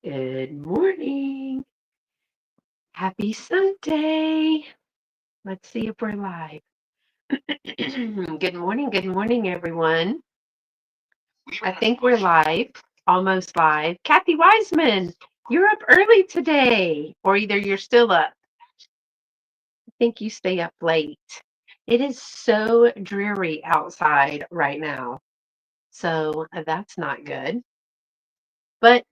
Good morning. Happy Sunday. Let's see if we're live. Good morning, everyone. I think we're live, almost live. Kathy Wiseman, you're up early today, or either you're still up. I think you stay up late. It is so dreary outside right now, so that's not good. But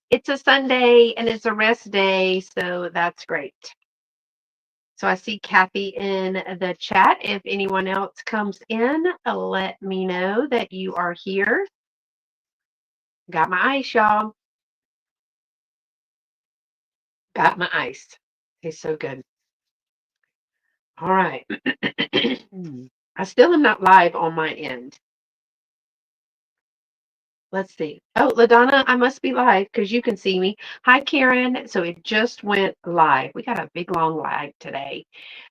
it's a Sunday and it's a rest day, so that's great. So I see Kathy in the chat. If anyone else comes in, let me know that you are here. Got my ice, y'all. Got my ice. Tastes so good. All right. I still am not live on my end. Let's see. Oh, LaDonna, I must be live because you can see me. Hi, Karen. So it just went live. We got a big long lag today.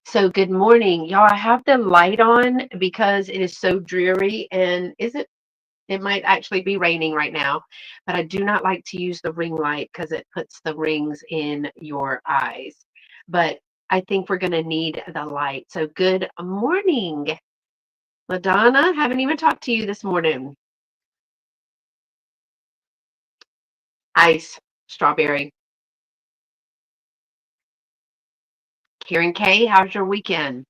So good morning, y'all. I have the light on because it is so dreary. And it might actually be raining right now, but I do not like to use the ring light because it puts the rings in your eyes. But I think we're going to need the light. So good morning, LaDonna. Haven't even talked to you this morning. Ice, strawberry. Karen K, how's your weekend?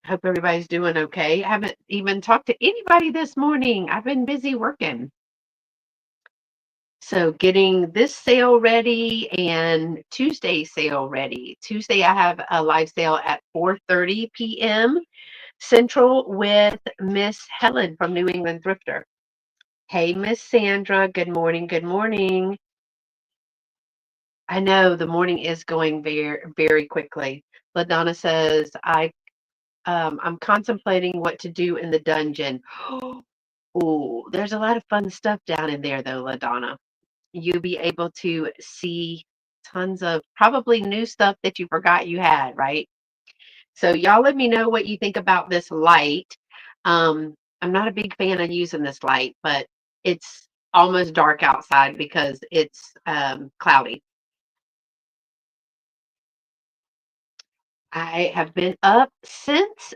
Hope everybody's doing okay. I haven't even talked to anybody this morning. I've been busy working. So getting this sale ready and Tuesday sale ready. Tuesday I have a live sale at 4:30 p.m. Central with Miss Helen from New England Thrifter. Hey, Miss Sandra. Good morning. Good morning. I know the morning is going very, very quickly. LaDonna says, I'm contemplating what to do in the dungeon. Oh, there's a lot of fun stuff down in there, though, LaDonna. You'll be able to see tons of probably new stuff that you forgot you had, right? So y'all let me know what you think about this light. I'm not a big fan of using this light, but it's almost dark outside because it's cloudy. I have been up since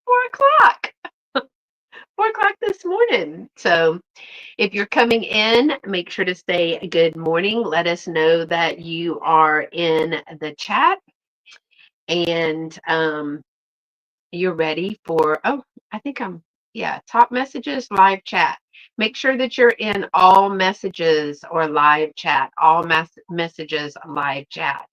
4 o'clock. 4 o'clock this morning. So if you're coming in, make sure to say good morning. Let us know that you are in the chat and you're ready for, oh, I think yeah, top messages, live chat. Make sure that you're in all messages or live chat, all messages, live chat.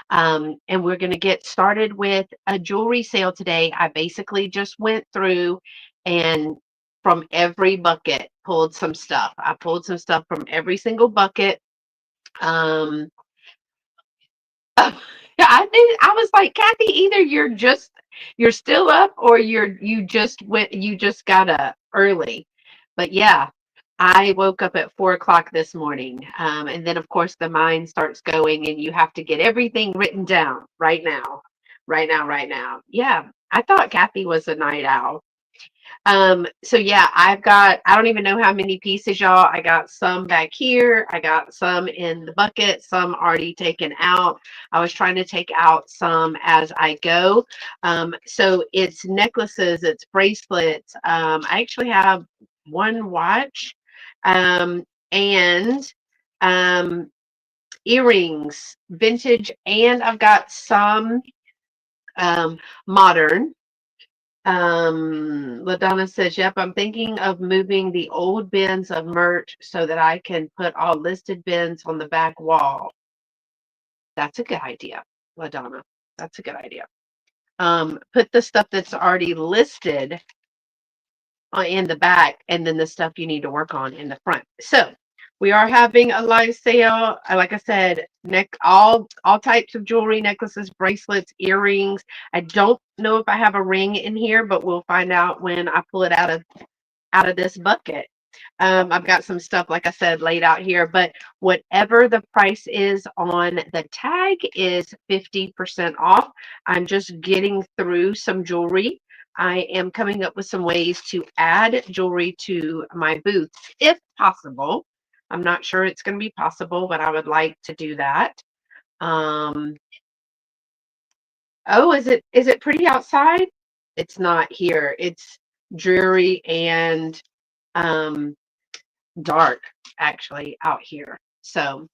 And we're going to get started with a jewelry sale today. I basically just went through and from every bucket pulled some stuff. I pulled some stuff from every single bucket. Um, I was like, Kathy, either you're still up or you just got up early. But yeah, I woke up at 4 o'clock this morning. And then of course the mind starts going and you have to get everything written down right now. Right now, right now. Yeah. I thought Kathy was a night owl. So yeah, I don't even know how many pieces, y'all. I got some back here. I got some in the bucket, some already taken out. I was trying to take out some as I go. So it's necklaces, it's bracelets. I actually have one watch, and um, earrings, vintage, and I've got some modern. LaDonna says, yep, I'm thinking of moving the old bins of merch so that I can put all listed bins on the back wall. That's a good idea, LaDonna. That's a good idea. Put the stuff that's already listed in the back and then the stuff you need to work on in the front. So we are having a live sale. Like I said, all types of jewelry, necklaces, bracelets, earrings. I don't know if I have a ring in here, but we'll find out when I pull it out of this bucket. I've got some stuff, like I said, laid out here, but whatever the price is on the tag is 50% off. I'm just getting through some jewelry. I am coming up with some ways to add jewelry to my booth, if possible. I'm not sure it's going to be possible, but I would like to do that. Oh, is it pretty outside? It's not here. It's dreary and um, dark actually out here. So,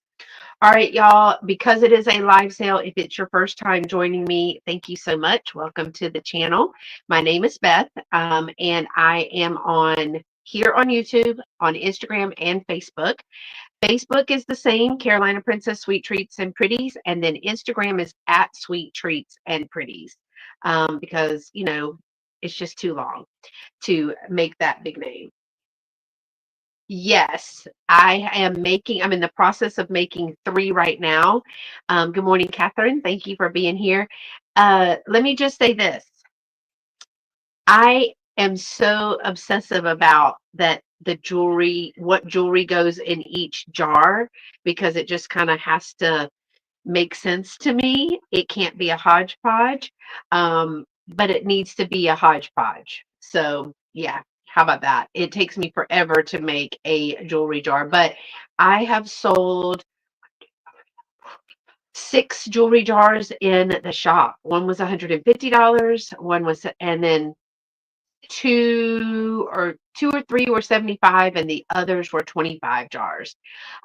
all right, y'all, because it is a live sale, if it's your first time joining me, thank you so much. Welcome to the channel. My name is Beth, and I am on here on YouTube, on Instagram, and Facebook. Facebook is the same, Carolina Princess Sweet Treats and Pretties, and then Instagram is at Sweet Treats and Pretties, because it's just too long to make that big name. Yes, I'm in the process of making 3 right now. Good morning, Catherine. Thank you for being here. Let me just say this. I am so obsessive about that the jewelry, what jewelry goes in each jar, because it just kind of has to make sense to me. It can't be a hodgepodge, but it needs to be a hodgepodge. So, yeah, how about that? It takes me forever to make a jewelry jar, but I have sold 6 jewelry jars in the shop. One was $150, one was, and then two or three were 75 and the others were 25 jars.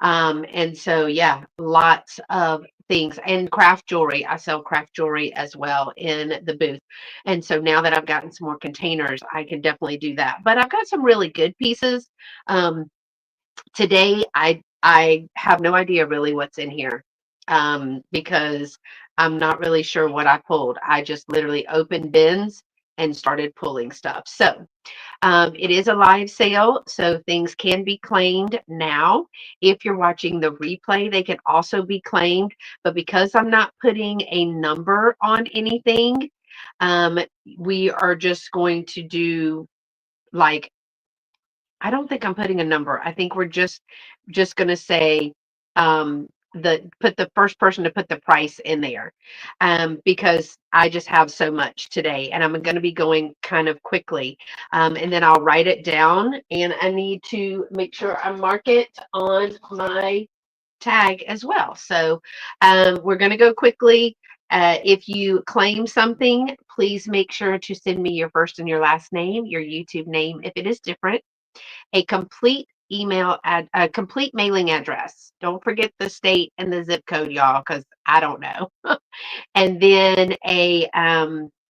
And so yeah, lots of things, and craft jewelry. I sell craft jewelry as well in the booth. And so now that I've gotten some more containers, I can definitely do that. But I've got some really good pieces. Today I have no idea really what's in here, because I'm not really sure what I pulled. I just literally opened bins and started pulling stuff. So it is a live sale, so things can be claimed now. If you're watching the replay, they can also be claimed. But because I'm not putting a number on anything, um, we are just going to do, like, I don't think I'm putting a number. I think we're just going to say, put the first person to put the price in there, because I just have so much today, and I'm going to be going kind of quickly, and then I'll write it down, and I need to make sure I mark it on my tag as well. So we're going to go quickly. If you claim something, please make sure to send me your first and your last name, your YouTube name if it is different, a complete a complete mailing address. Don't forget the state and the zip code, y'all, because I don't know. And then a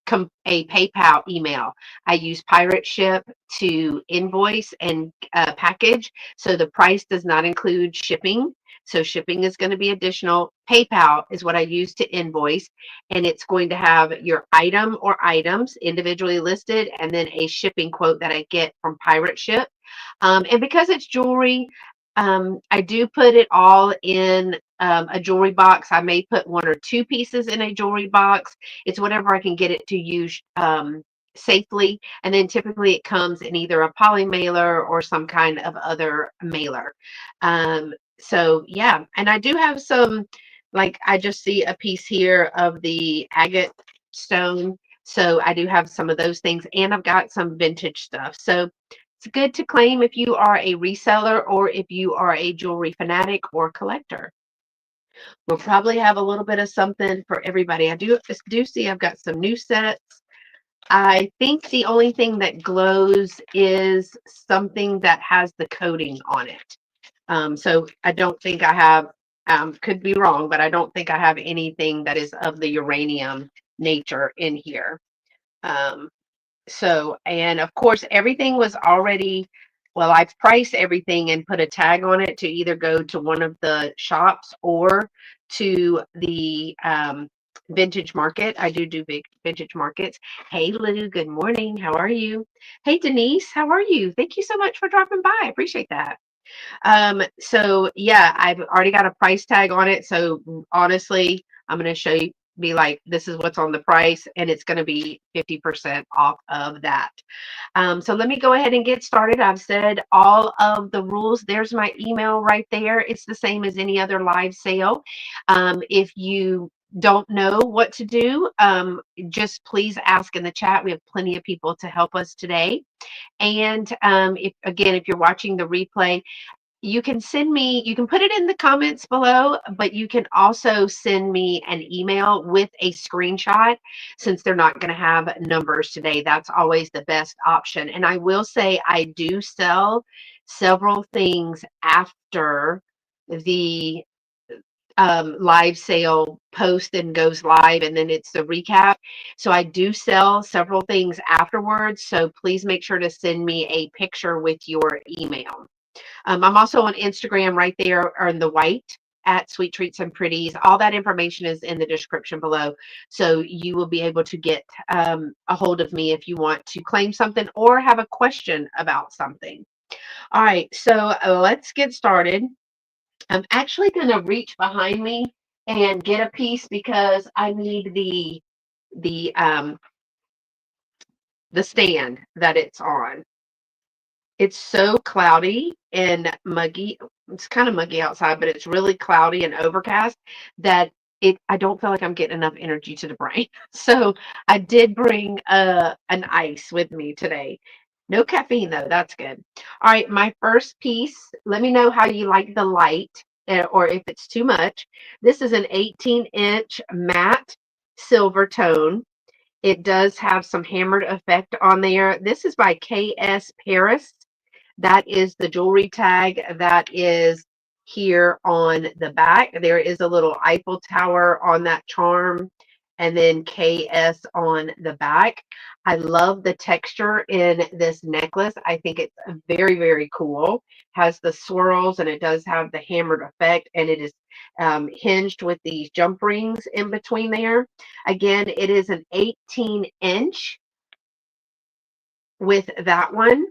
PayPal email. I use Pirate Ship to invoice and package, so the price does not include shipping. So shipping is going to be additional. PayPal is what I use to invoice, and it's going to have your item or items individually listed, and then a shipping quote that I get from Pirate Ship. And because it's jewelry, I do put it all in a jewelry box. I may put 1 or 2 pieces in a jewelry box. It's whatever I can get it to use safely. And then typically it comes in either a poly mailer or some kind of other mailer. So yeah, and I do have some, like I just see a piece here of the agate stone. So I do have some of those things, and I've got some vintage stuff. So it's good to claim if you are a reseller or if you are a jewelry fanatic or collector. We'll probably have a little bit of something for everybody. I do see I've got some new sets. I think the only thing that glows is something that has the coating on it. So I don't think I have, could be wrong, but I don't think I have anything that is of the uranium nature in here. Um, So, and of course, everything was already, well, I've priced everything and put a tag on it to either go to one of the shops or to the vintage market. I do big vintage markets. Hey, Lou, good morning. How are you? Hey, Denise, how are you? Thank you so much for dropping by. I appreciate that. So yeah, I've already got a price tag on it. So honestly, I'm going to show you, be like, this is what's on the price, and it's going to be 50% off of that. So let me go ahead and get started. I've said all of the rules. There's my email right there. It's the same as any other live sale. If you don't know what to do, just please ask in the chat. We have plenty of people to help us today. And if you're watching the replay, you can send me, you can put it in the comments below, but you can also send me an email with a screenshot since they're not going to have numbers today. That's always the best option. And I will say I do sell several things after the live sale post and goes live, and then it's the recap. So I do sell several things afterwards. So please make sure to send me a picture with your email. I'm also on Instagram right there on the white at Sweet Treats and Pretties. All that information is in the description below. So you will be able to get a hold of me if you want to claim something or have a question about something. All right, so let's get started. I'm actually going to reach behind me and get a piece because I need the um, the stand that it's on. It's so cloudy and muggy. It's kind of muggy outside, but it's really cloudy and overcast that I don't feel like I'm getting enough energy to the brain. So I did bring an ice with me today. No caffeine though. That's good. All right, my first piece. Let me know how you like the light or if it's too much. This is an 18-inch matte silver tone. It does have some hammered effect on there. This is by KS Paris. That is the jewelry tag that is here on the back. There is a little Eiffel Tower on that charm and then KS on the back. I love the texture in this necklace. I think it's very, very cool. Has the swirls and it does have the hammered effect, and it is hinged with these jump rings in between there. Again, it is an 18-inch with that one.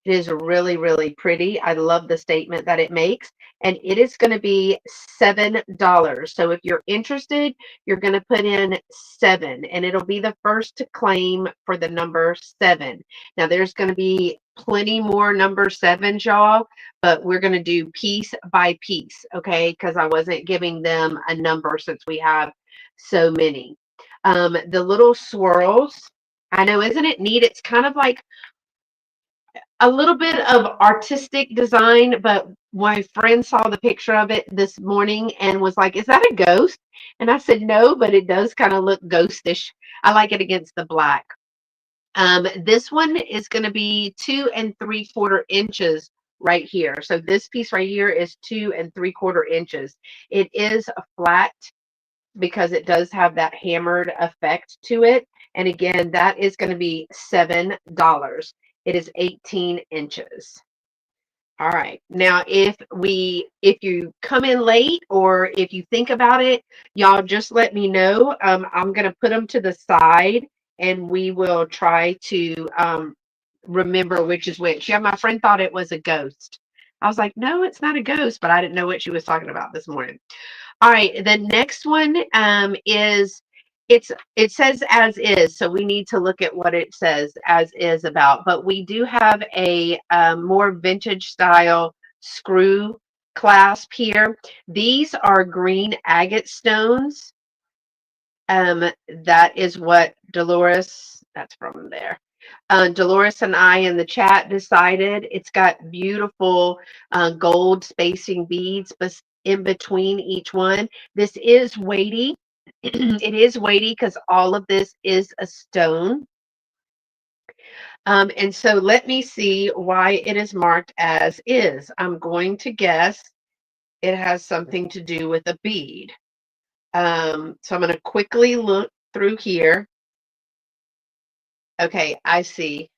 It is really, really pretty. I love the statement that it makes. And it is going to be $7. So if you're interested, you're going to put in 7, and it'll be the first to claim for the number 7. Now there's going to be plenty more number 7s, y'all, but we're going to do piece by piece, okay? Because I wasn't giving them a number since we have so many. The little swirls, I know, isn't it neat? It's kind of like a little bit of artistic design, but my friend saw the picture of it this morning and was like, "Is that a ghost?" And I said, "No, but it does kind of look ghostish. I like it against the black." This one is going to be 2 3/4 inches right here. So this piece right here is 2 3/4 inches. It is a flat because it does have that hammered effect to it. And again, that is going to be $7. It is 18 inches. All right. Now, if you come in late or if you think about it, y'all just let me know. I'm going to put them to the side and we will try to remember which is which. Yeah, my friend thought it was a ghost. I was like, no, it's not a ghost, but I didn't know what she was talking about this morning. All right, the next one is it says as is, so we need to look at what it says as is about. But we do have a more vintage style screw clasp here. These are green agate stones. That is what Dolores, that's from there. Dolores and I in the chat decided it's got beautiful gold spacing beads in between each one. This is weighty. It is weighty because all of this is a stone. And so let me see why it is marked as is. I'm going to guess it has something to do with a bead. So I'm going to quickly look through here. Okay, I see.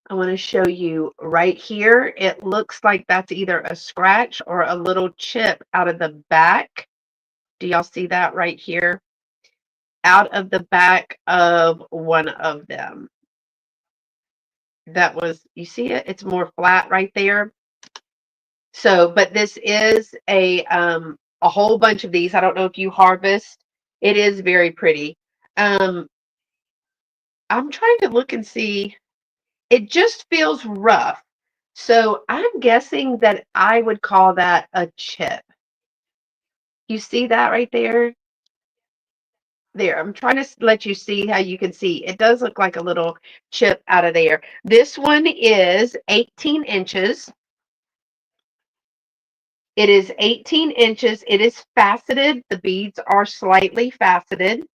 I want to show you right here. It looks like that's either a scratch or a little chip out of the back. Do y'all see that right here? Out of the back of one of them. That was, you see it? It's more flat right there. So, but this is a whole bunch of these. I don't know if you harvest. It is very pretty. Um, I'm trying to look and see. It just feels rough. So I'm guessing that I would call that a chip. You see that right there? There, I'm trying to let you see how you can see. It does look like a little chip out of there. This one is 18 inches. It is 18 inches. It is faceted. The beads are slightly faceted.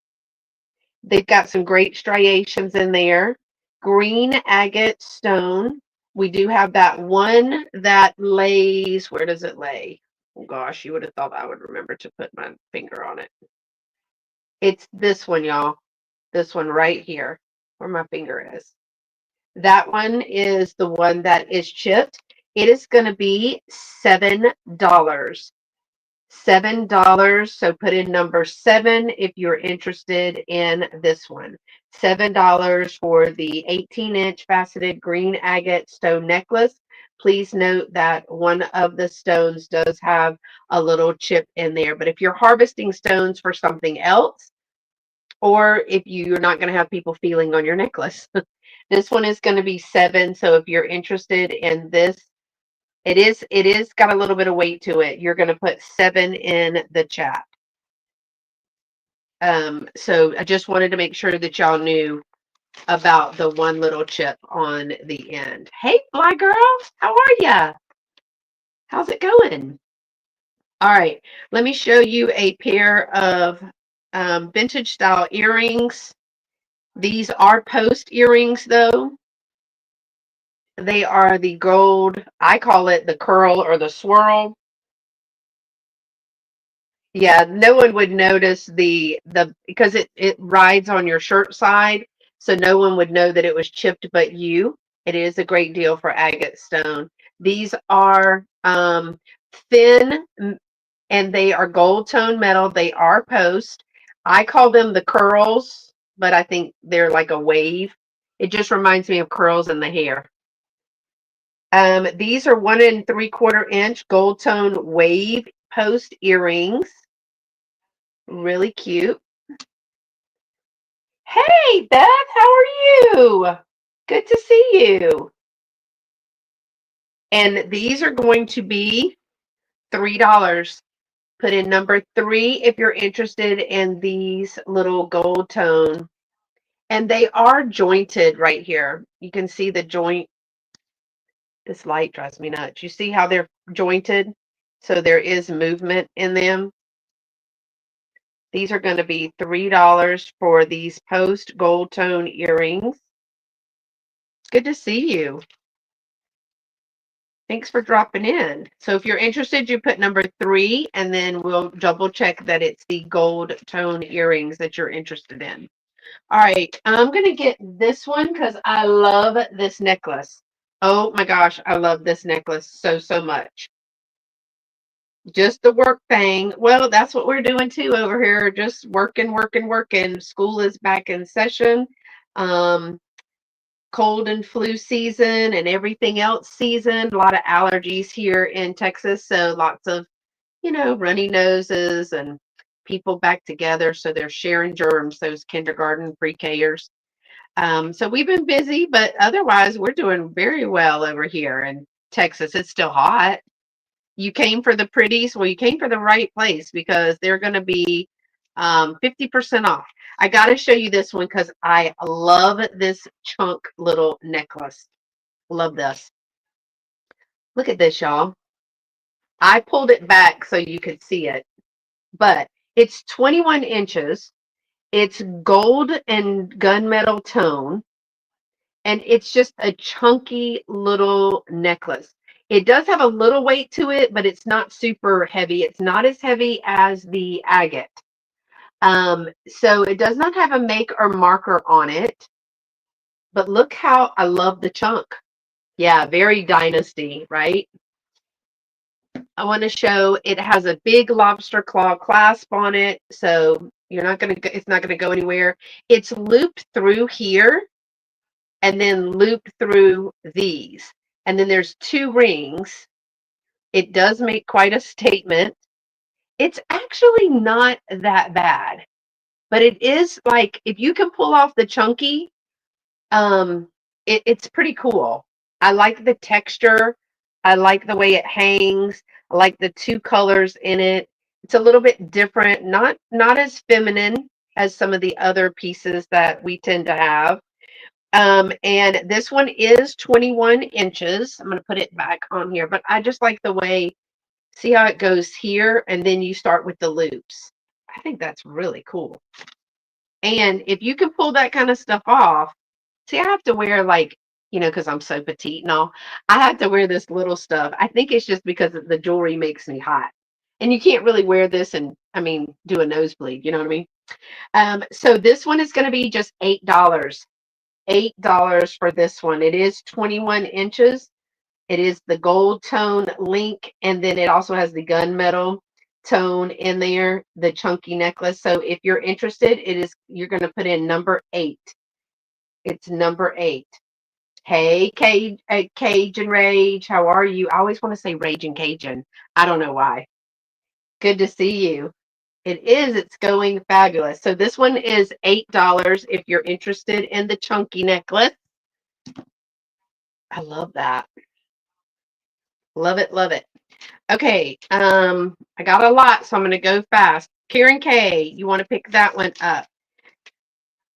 They've got some great striations in there. Green agate stone. We do have that one that lays, where does it lay? Oh gosh, you would have thought I would remember to put my finger on it. It's this one, y'all. This one right here, where my finger is. That one is the one that is chipped. It is going to be $7. $7. So put in number 7 if you're interested in this one. $7 for the 18-inch faceted green agate stone necklace. Please note that one of the stones does have a little chip in there. But if you're harvesting stones for something else, or if you're not going to have people feeling on your necklace, this one is going to be 7. So if you're interested in this, it is got a little bit of weight to it. You're going to put 7 in the chat. So I just wanted to make sure that y'all knew about the one little chip on the end. Hey, Fly Girl, how are ya? How's it going? All right, let me show you a pair of vintage style earrings. These are post earrings though. They are the gold, I call it the curl or the swirl. Yeah, no one would notice the because it rides on your shirt side, so no one would know that it was chipped but you. It is a great deal for agate stone. These are thin and they are gold tone metal. They are post. I call them the curls, but I think they're like a wave. It just reminds me of curls in the hair. These are 1 3/4 inch gold tone wave post earrings. Really cute. Hey, Beth, how are you? Good to see you. And these are going to be $3. Put in number 3 if you're interested in these little gold tone. And they are jointed right here. You can see the joint. This light drives me nuts. You see how they're jointed? So there is movement in them. These are going to be $3 for these post gold tone earrings. Good to see you. Thanks for dropping in. So if you're interested, you put number 3, and then we'll double check that it's the gold tone earrings that you're interested in. All right, I'm going to get this one because I love this necklace. Oh my gosh, I love this necklace so, so much. Just the work thing. Well, that's what we're doing too over here. Just working, working, working. School is back in session. Um, Cold and flu season and everything else season. A lot of allergies here in Texas. So lots of, runny noses and people back together. So they're sharing germs, those kindergarten pre-Kers. So we've been busy, but otherwise we're doing very well over here in Texas. It's still hot. You came for the pretties. Well, you came for the right place because they're going to be 50% off. I got to show you this one because I love this chunk little necklace. Love this. Look at this, y'all. I pulled it back so you could see it, but it's 21 inches. It's gold and gunmetal tone, and it's just a chunky little necklace. It does have a little weight to it, but it's not super heavy. It's not as heavy as the agate. So it does not have a make or marker on it, but look how I love the chunk. Yeah, very dynasty, right? I want to show it has a big lobster claw clasp on it, so it's not gonna go anywhere. It's looped through here and then looped through these. And then there's 2 rings. It does make quite a statement. It's actually not that bad, but it is like if you can pull off the chunky, it's pretty cool. I like the texture. I like the way it hangs. I like the 2 colors in it. It's a little bit different, not as feminine as some of the other pieces that we tend to have. And this one is 21 inches. I'm going to put it back on here, but I just like the way See how it goes here, and then you start with the loops. I think that's really cool. And if you can pull that kind of stuff off, see, I have to wear like, because I'm so petite and all, I have to wear this little stuff. I think it's just because the jewelry makes me hot. And you can't really wear this and, I mean, do a nosebleed, you know what I mean? So this one is going to be just $8. $8 for this one. It is 21 inches. It is the gold tone link, and then it also has the gunmetal tone in there, the chunky necklace. So if you're interested, you're going to put in number 8. It's number 8. Hey, Cajun Rage, how are you? I always want to say Rage and Cajun. I don't know why. Good to see you. It is. It's going fabulous. So this one is $8 if you're interested in the chunky necklace. I love that. Love it, love it. Okay, I got a lot, so I'm gonna go fast. Karen K, you want to pick that one up?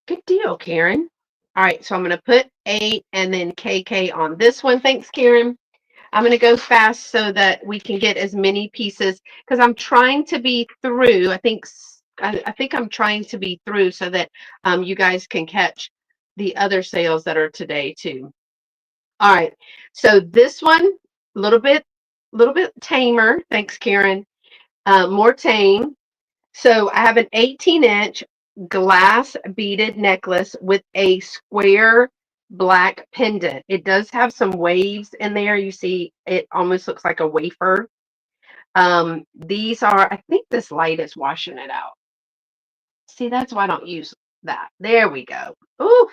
Good deal, Karen. All right, so I'm gonna put 8 and then KK on this one. Thanks, Karen. I'm gonna go fast so that we can get as many pieces because I'm trying to be through. I think I'm trying to be through so that you guys can catch the other sales that are today too. All right, so this one little bit tamer. Thanks, Karen. More tame. So I have an 18-inch glass beaded necklace with a square black pendant. It does have some waves in there. You see, it almost looks like a wafer. These are, I think this light is washing it out. See, that's why I don't use that. There we go. Ooh,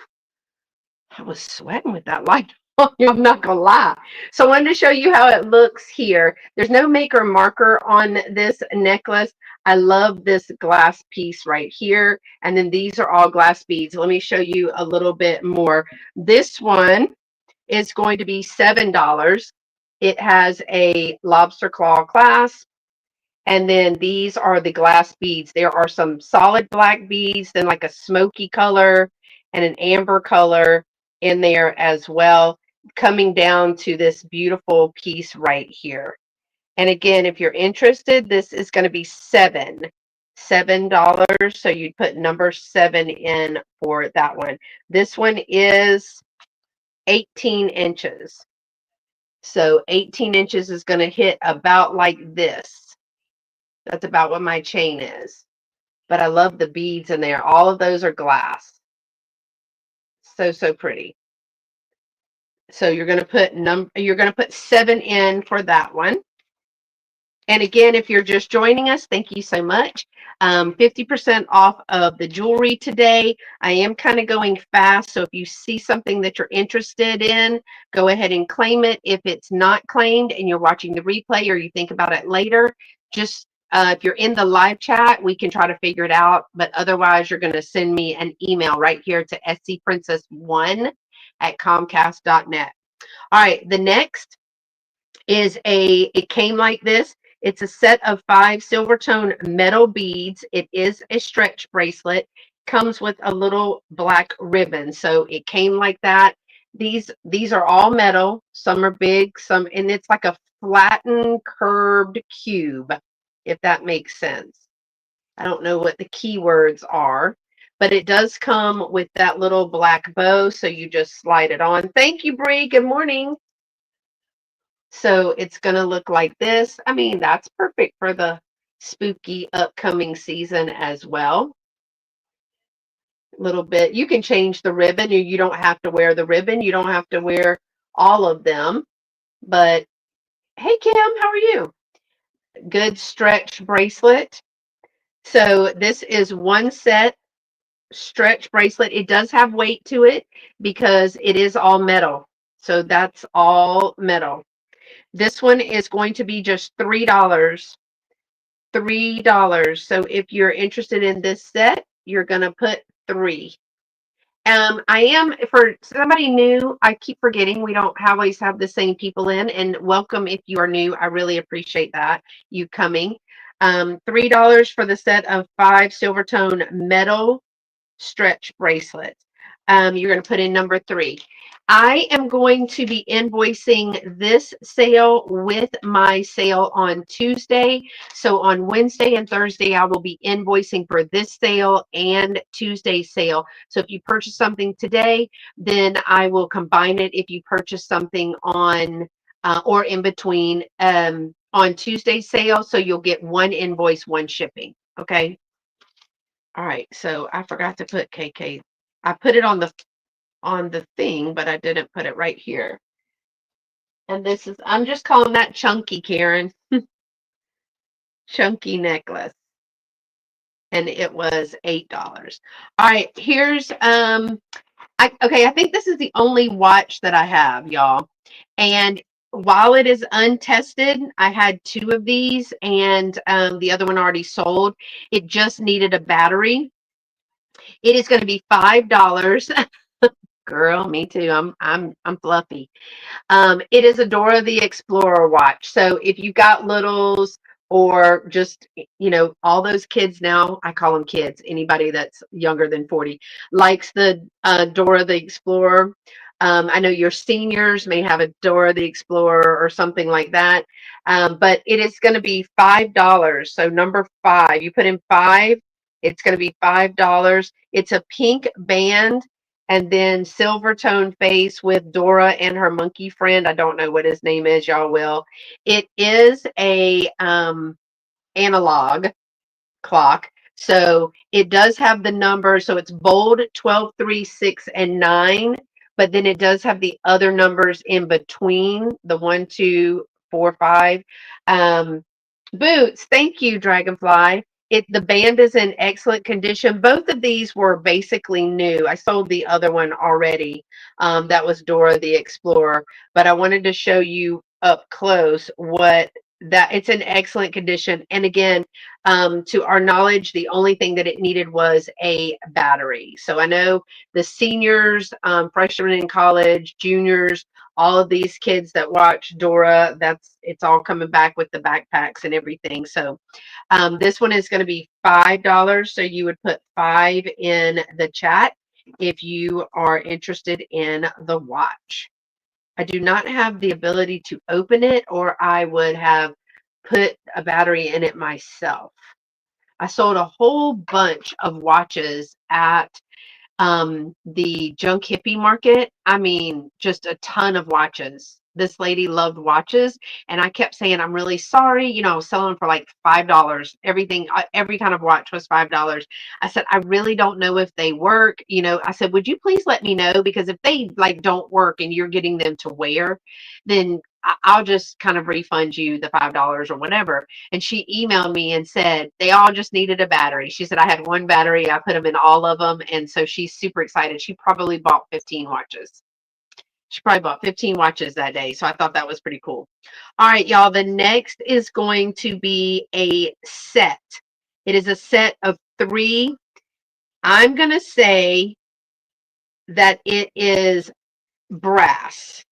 I was sweating with that light on. I'm not gonna lie. So I wanted to show you how it looks here. There's no maker marker on this necklace. I love this glass piece right here. And then these are all glass beads. Let me show you a little bit more. This one is going to be $7. It has a lobster claw clasp. And then these are the glass beads. There are some solid black beads, then like a smoky color and an amber color in there as well, coming down to this beautiful piece right here. And again, if you're interested, this is going to be $7. So you'd put number 7 in for that one. This one is 18 inches. So 18 inches is going to hit about like this. That's about what my chain is. But I love the beads in there. All of those are glass. So, so pretty. So you're going to put 7 in for that one. And again, if you're just joining us, thank you so much. 50% off of the jewelry today. I am kind of going fast, so if you see something that you're interested in, go ahead and claim it. If it's not claimed and you're watching the replay or you think about it later, just if you're in the live chat, we can try to figure it out. But otherwise, you're going to send me an email right here to scprincess1@comcast.net. All right, the next is it came like this. It's a set of 5 silver tone metal beads. It is a stretch bracelet. Comes with a little black ribbon. So it came like that. These are all metal. Some are big, and it's like a flattened curved cube, if that makes sense. I don't know what the keywords are, but it does come with that little black bow. So you just slide it on. Thank you, Bree. Good morning. So it's going to look like this. I mean, that's perfect for the spooky upcoming season as well. A little bit. You can change the ribbon. You don't have to wear the ribbon. You don't have to wear all of them. But hey, Kim, how are you? Good stretch bracelet. So this is one set stretch bracelet. It does have weight to it because it is all metal. So that's all metal. This one is going to be just $3. $3. So if you're interested in this set, you're going to put 3. I am, for somebody new, I keep forgetting we don't always have the same people in, and welcome if you are new. I really appreciate that, you coming. $3 for the set of 5 silver tone metal stretch bracelets. You're going to put in number 3. I am going to be invoicing this sale with my sale on Tuesday. So on Wednesday and Thursday, I will be invoicing for this sale and Tuesday's sale. So if you purchase something today, then I will combine it if you purchase something on or in between on Tuesday's sale. So you'll get one invoice, one shipping. Okay. All right. So I forgot to put KK. I put it on the thing, but I didn't put it right here. And this is, I'm just calling that chunky, Karen. Chunky necklace. And it was $8. All right, here's I think this is the only watch that I have, y'all. And while it is untested, I had 2 of these and the other one already sold. It just needed a battery. It is going to be $5. Girl, me too. I'm fluffy. It is a Dora the Explorer watch. So if you've got littles or just, all those kids now, I call them kids, anybody that's younger than 40, likes the Dora the Explorer. I know your seniors may have a Dora the Explorer or something like that. But it is going to be $5. So number 5, you put in 5, it's going to be $5. It's a pink band and then silver tone face with Dora and her monkey friend. I don't know what his name is. Y'all will. It is a analog clock. So it does have the number. So it's bold 12, 3, 6, and 9. But then it does have the other numbers in between the 1, 2, 4, 5. Boots. Thank you, Dragonfly. The band is in excellent condition. Both of these were basically new. I sold the other one already. That was Dora the Explorer. But I wanted to show you up close what that it's in excellent condition. And again, to our knowledge, the only thing that it needed was a battery. So I know the seniors, freshmen in college, juniors, all of these kids that watch Dora, it's all coming back with the backpacks and everything. So this one is going to be $5. So you would put 5 in the chat if you are interested in the watch. I do not have the ability to open it, or I would have put a battery in it myself. I sold a whole bunch of watches at the junk hippie market. I mean, just a ton of watches. This lady loved watches, and I kept saying, I'm really sorry. I was selling for like $5. Everything, every kind of watch was $5. I said, I really don't know if they work. I said, would you please let me know? Because if they like don't work and you're getting them to wear, then I'll just kind of refund you the $5 or whatever. And she emailed me and said they all just needed a battery. She said, I had one battery. I put them in all of them. And so she's super excited. She probably bought 15 watches. She probably bought 15 watches that day. So I thought that was pretty cool. All right, y'all. The next is going to be a set. It is a set of 3. I'm going to say that it is brass.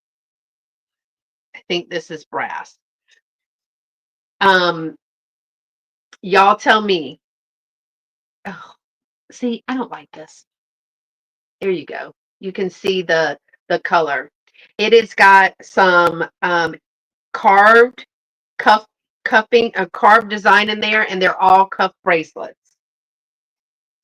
I think this is brass. Y'all tell me. Oh, see, I don't like this. There you go. You can see the color. It has got some carved cuffing, a carved design in there, and they're all cuff bracelets.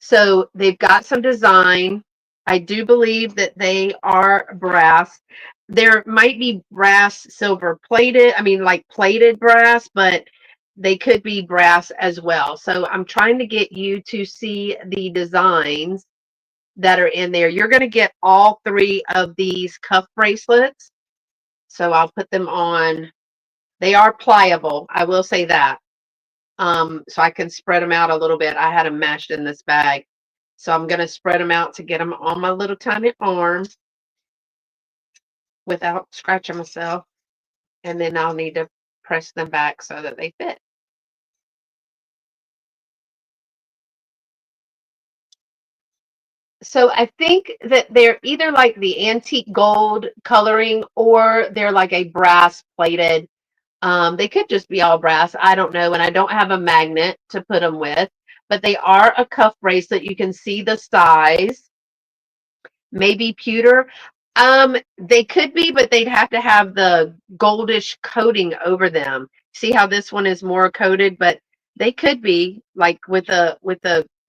So they've got some design. I do believe that they are brass. There might be brass silver plated, I mean like plated brass, but they could be brass as well. So I'm trying to get you to see the designs that are in there. You're going to get all 3 of these cuff bracelets. So I'll put them on. They are pliable. I will say that. So I can spread them out a little bit. I had them mashed in this bag. So I'm going to spread them out to get them on my little tiny arm without scratching myself. And then I'll need to press them back so that they fit. So I think that they're either like the antique gold coloring or they're like a brass plated. They could just be all brass. I don't know. And I don't have a magnet to put them with, but they are a cuff bracelet. You can see the size. maybe pewter. They could be, but they'd have to have the goldish coating over them. See how this one is more coated, but they could be like with a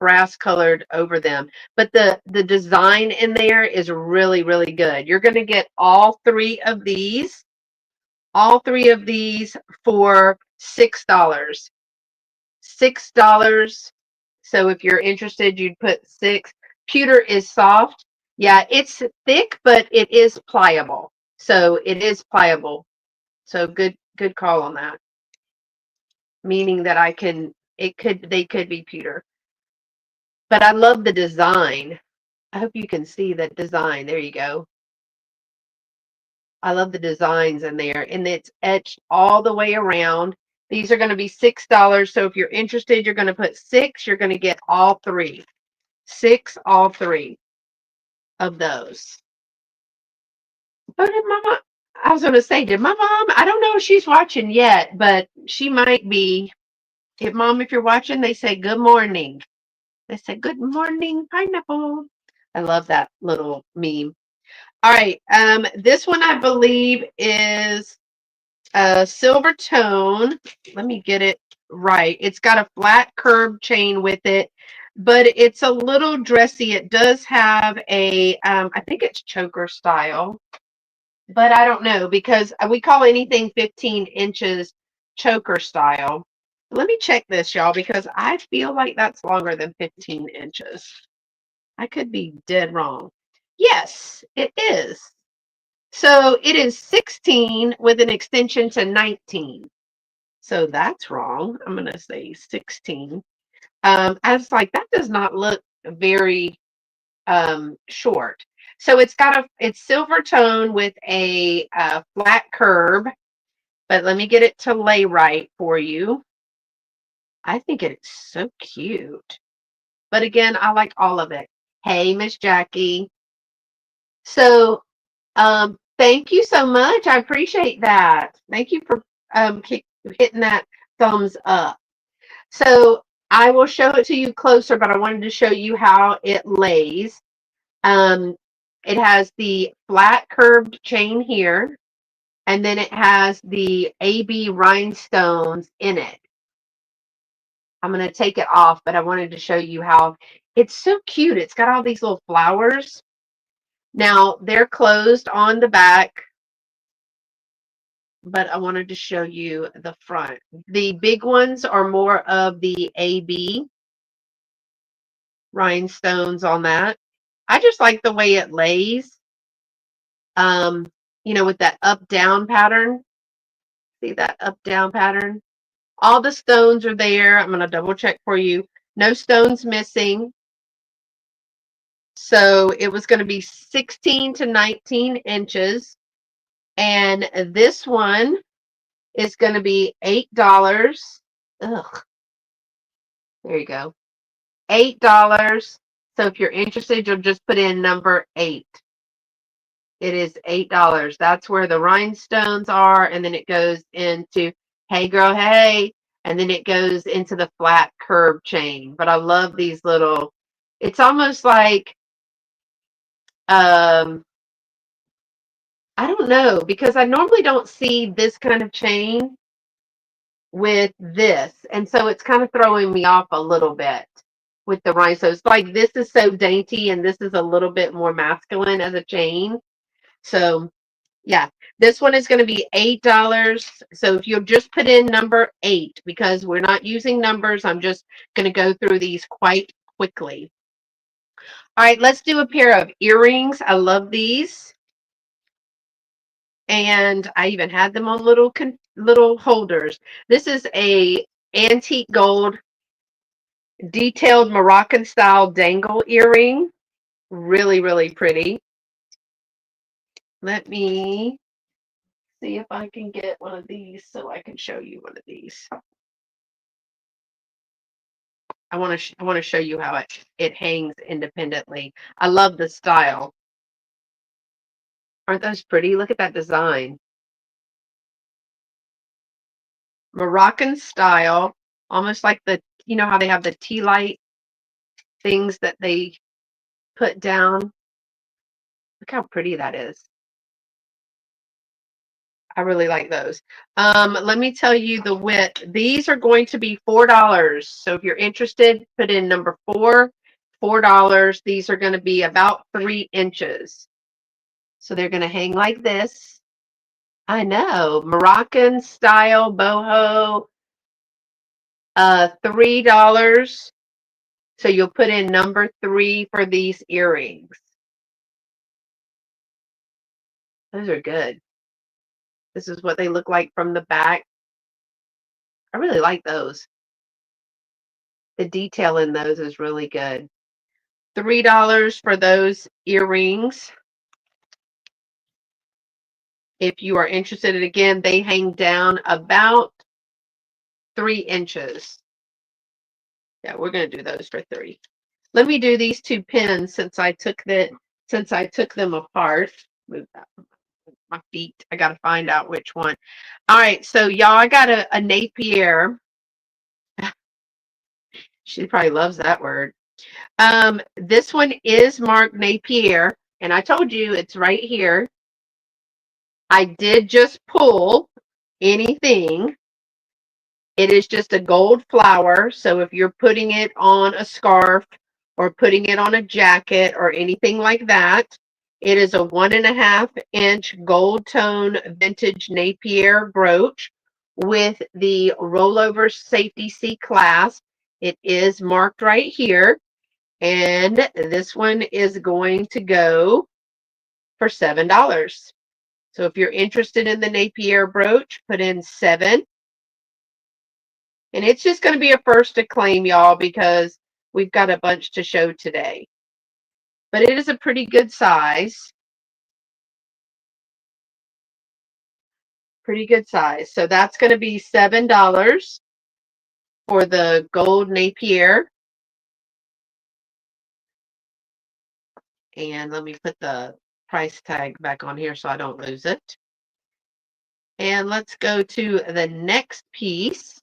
brass colored over them. But the design in there is really, really good. You're going to get all three of these for $6. $6. So if you're interested, you'd put six. Pewter is soft. Yeah, it's thick, but it is pliable. So it is pliable. So good call on that. Meaning that they could be pewter. But I love the design. I hope you can see that design. There you go. I love the designs in there, and it's etched all the way around. These are going to be $6. So if you're interested, you're going to put six. You're going to get all three. Six, all three of those. Oh, did my mom? I was going to say, did my mom? I don't know if she's watching yet, but she might be. If mom, if you're watching, they say good morning. They say good morning, pineapple. I love that little meme. All right. This one I believe is a silver tone. Let me get it right. It's got a flat curb chain with it, but it's a little dressy. It does have a, I think it's choker style, but I don't know because we call anything 15 inches choker style. Let me check this, y'all, because I feel like that's longer than 15 inches. I could be dead wrong. Yes, it is. So it is 16 with an extension to 19. So that's wrong. I'm going to say 16. I was like, that does not look very short. So it's silver tone with a flat curb, but let me get it to lay right for you. I think it's so cute. But again, I like all of it. Hey, Miss Jackie. So thank you so much. I appreciate that. Thank you for hitting that thumbs up. So I will show it to you closer, but I wanted to show you how it lays. Um, it has the flat curved chain here, and then it has the AB rhinestones in it. I'm going to take it off, but I wanted to show you how it's so cute. It's got all these little flowers. Now they're closed on the back, but I wanted to show you the front. The big ones are more of the AB rhinestones on that. I just like the way it lays. Um, with that up down pattern. See that up down pattern? All the stones are there. I'm going to double check for you. No stones missing. So it was going to be 16 to 19 inches. And this one is going to be $8. Ugh. There you go. $8. So if you're interested, you'll just put in number 8. It is $8. That's where the rhinestones are, and then it goes into hey girl, hey, and then it goes into the flat curb chain. But I love these little. It's almost like I don't know because I normally don't see this kind of chain with this, and so it's kind of throwing me off a little bit with the rhinestones. Like this is so dainty, and this is a little bit more masculine as a chain. So yeah, this one is going to be $8. So if you'll just put in number 8, because we're not using numbers, I'm just going to go through these quite quickly. All right, let's do a pair of earrings. I love these. And I even had them on little holders. This is a antique gold detailed Moroccan style dangle earring. Really, really pretty. Let me see if I can get one of these so I can show you one of these. I want to show you how it hangs independently. I love the style. Aren't those pretty? Look at that design. Moroccan style, almost like how they have the tea light things that they put down. Look how pretty that is. I really like those. Let me tell you the width. These are going to be $4. So if you're interested, put in number 4, $4. These are going to be about 3 inches. So they're going to hang like this. I know, Moroccan style boho, $3. So you'll put in number 3 for these earrings. Those are good. This is what they look like from the back. I really like those. The detail in those is really good. $3 for those earrings. If you are interested, and again, they hang down about 3 inches. Yeah, we're going to do those for 3. Let me do these 2 pins since I took them apart. Move that from my feet. I got to find out which one. All right, so y'all, I got a Napier. She probably loves that word. This one is marked Napier, and I told you it's right here. I did just pull anything. It is just a gold flower. So if you're putting it on a scarf or putting it on a jacket or anything like that, it is a 1.5-inch gold tone vintage Napier brooch with the rollover safety C clasp. It is marked right here. And this one is going to go for $7. So if you're interested in the Napier brooch, put in 7. And it's just going to be a first to claim, y'all, because we've got a bunch to show today. But it is a pretty good size. Pretty good size. So that's going to be $7 for the gold Napier. And let me put the price tag back on here so I don't lose it. And let's go to the next piece.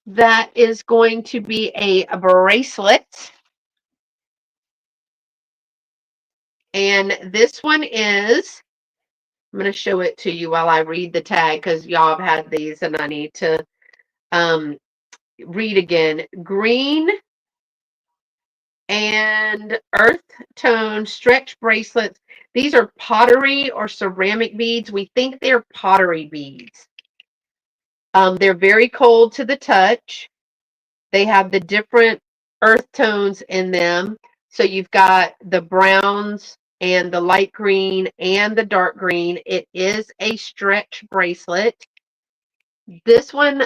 That is going to be a bracelet. And this one is, I'm going to show it to you while I read the tag because y'all have had these and I need to read again. Green and earth tone stretch bracelets. These are pottery or ceramic beads. We think they're pottery beads. They're very cold to the touch. They have the different earth tones in them. So you've got the browns and the light green and the dark green. It is a stretch bracelet. This one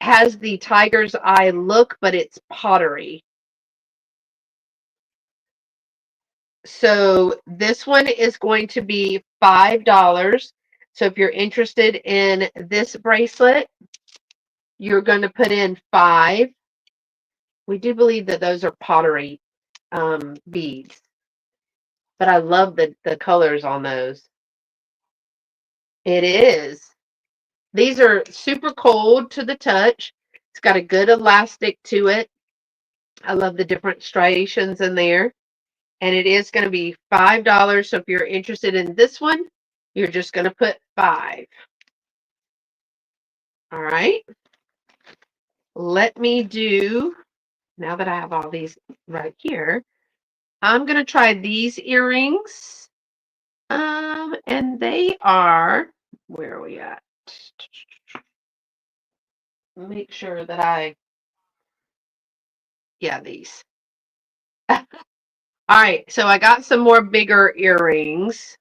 has the tiger's eye look, but it's pottery. So this one is going to be $5. So if you're interested in this bracelet, you're going to put in 5. We do believe that those are pottery beads, but I love the colors on those. It is. These are super cold to the touch. It's got a good elastic to it. I love the different striations in there. And it is going to be $5. So if you're interested in this one, you're just going to put 5. All right. Let me do, now that I have all these right here, I'm going to try these earrings. And they are, where are we at? Make sure that yeah, these. All right, so I got some more bigger earrings.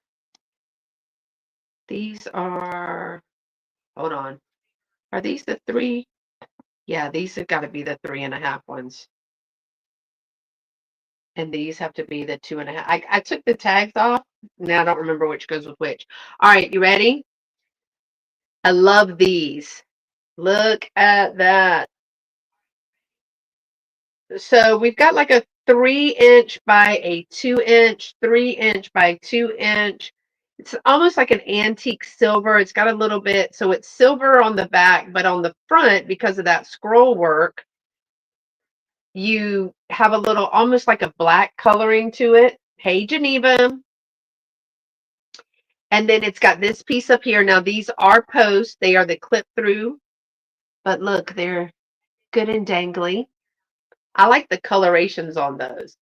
These are, hold on. Are these the 3? Yeah, these have got to be the 3.5 ones. And these have to be the 2.5. I took the tags off. Now I don't remember which goes with which. All right, you ready? I love these. Look at that. So we've got like a 3-inch by a 2-inch, 3-inch by 2-inch. It's almost like an antique silver. It's got a little bit, so it's silver on the back, but on the front, because of that scroll work, you have a little, almost like a black coloring to it. Hey, Geneva. And then it's got this piece up here. Now these are posts. They are the clip through, but look, they're good and dangly. I like the colorations on those.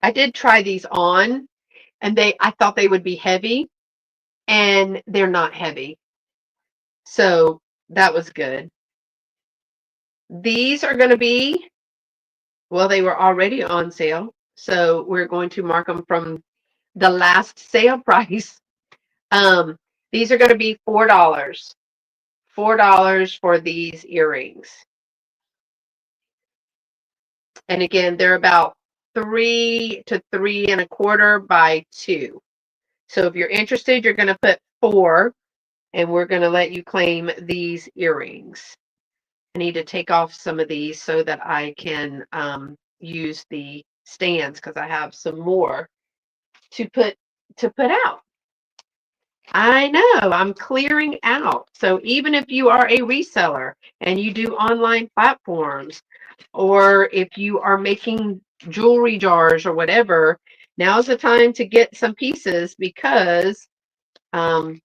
I did try these on and I thought they would be heavy and they're not heavy. So that was good. These are going to be, well, they were already on sale. So we're going to mark them from the last sale price. Um, these are going to be $4. $4 for these earrings. And again, they're about 3 to 3.25 by 2. So if you're interested, you're going to put 4, and we're going to let you claim these earrings. I need to take off some of these so that I can use the stands because I have some more to put out. I know, I'm clearing out. So even if you are a reseller and you do online platforms, or if you are making jewelry jars or whatever, now's the time to get some pieces because um,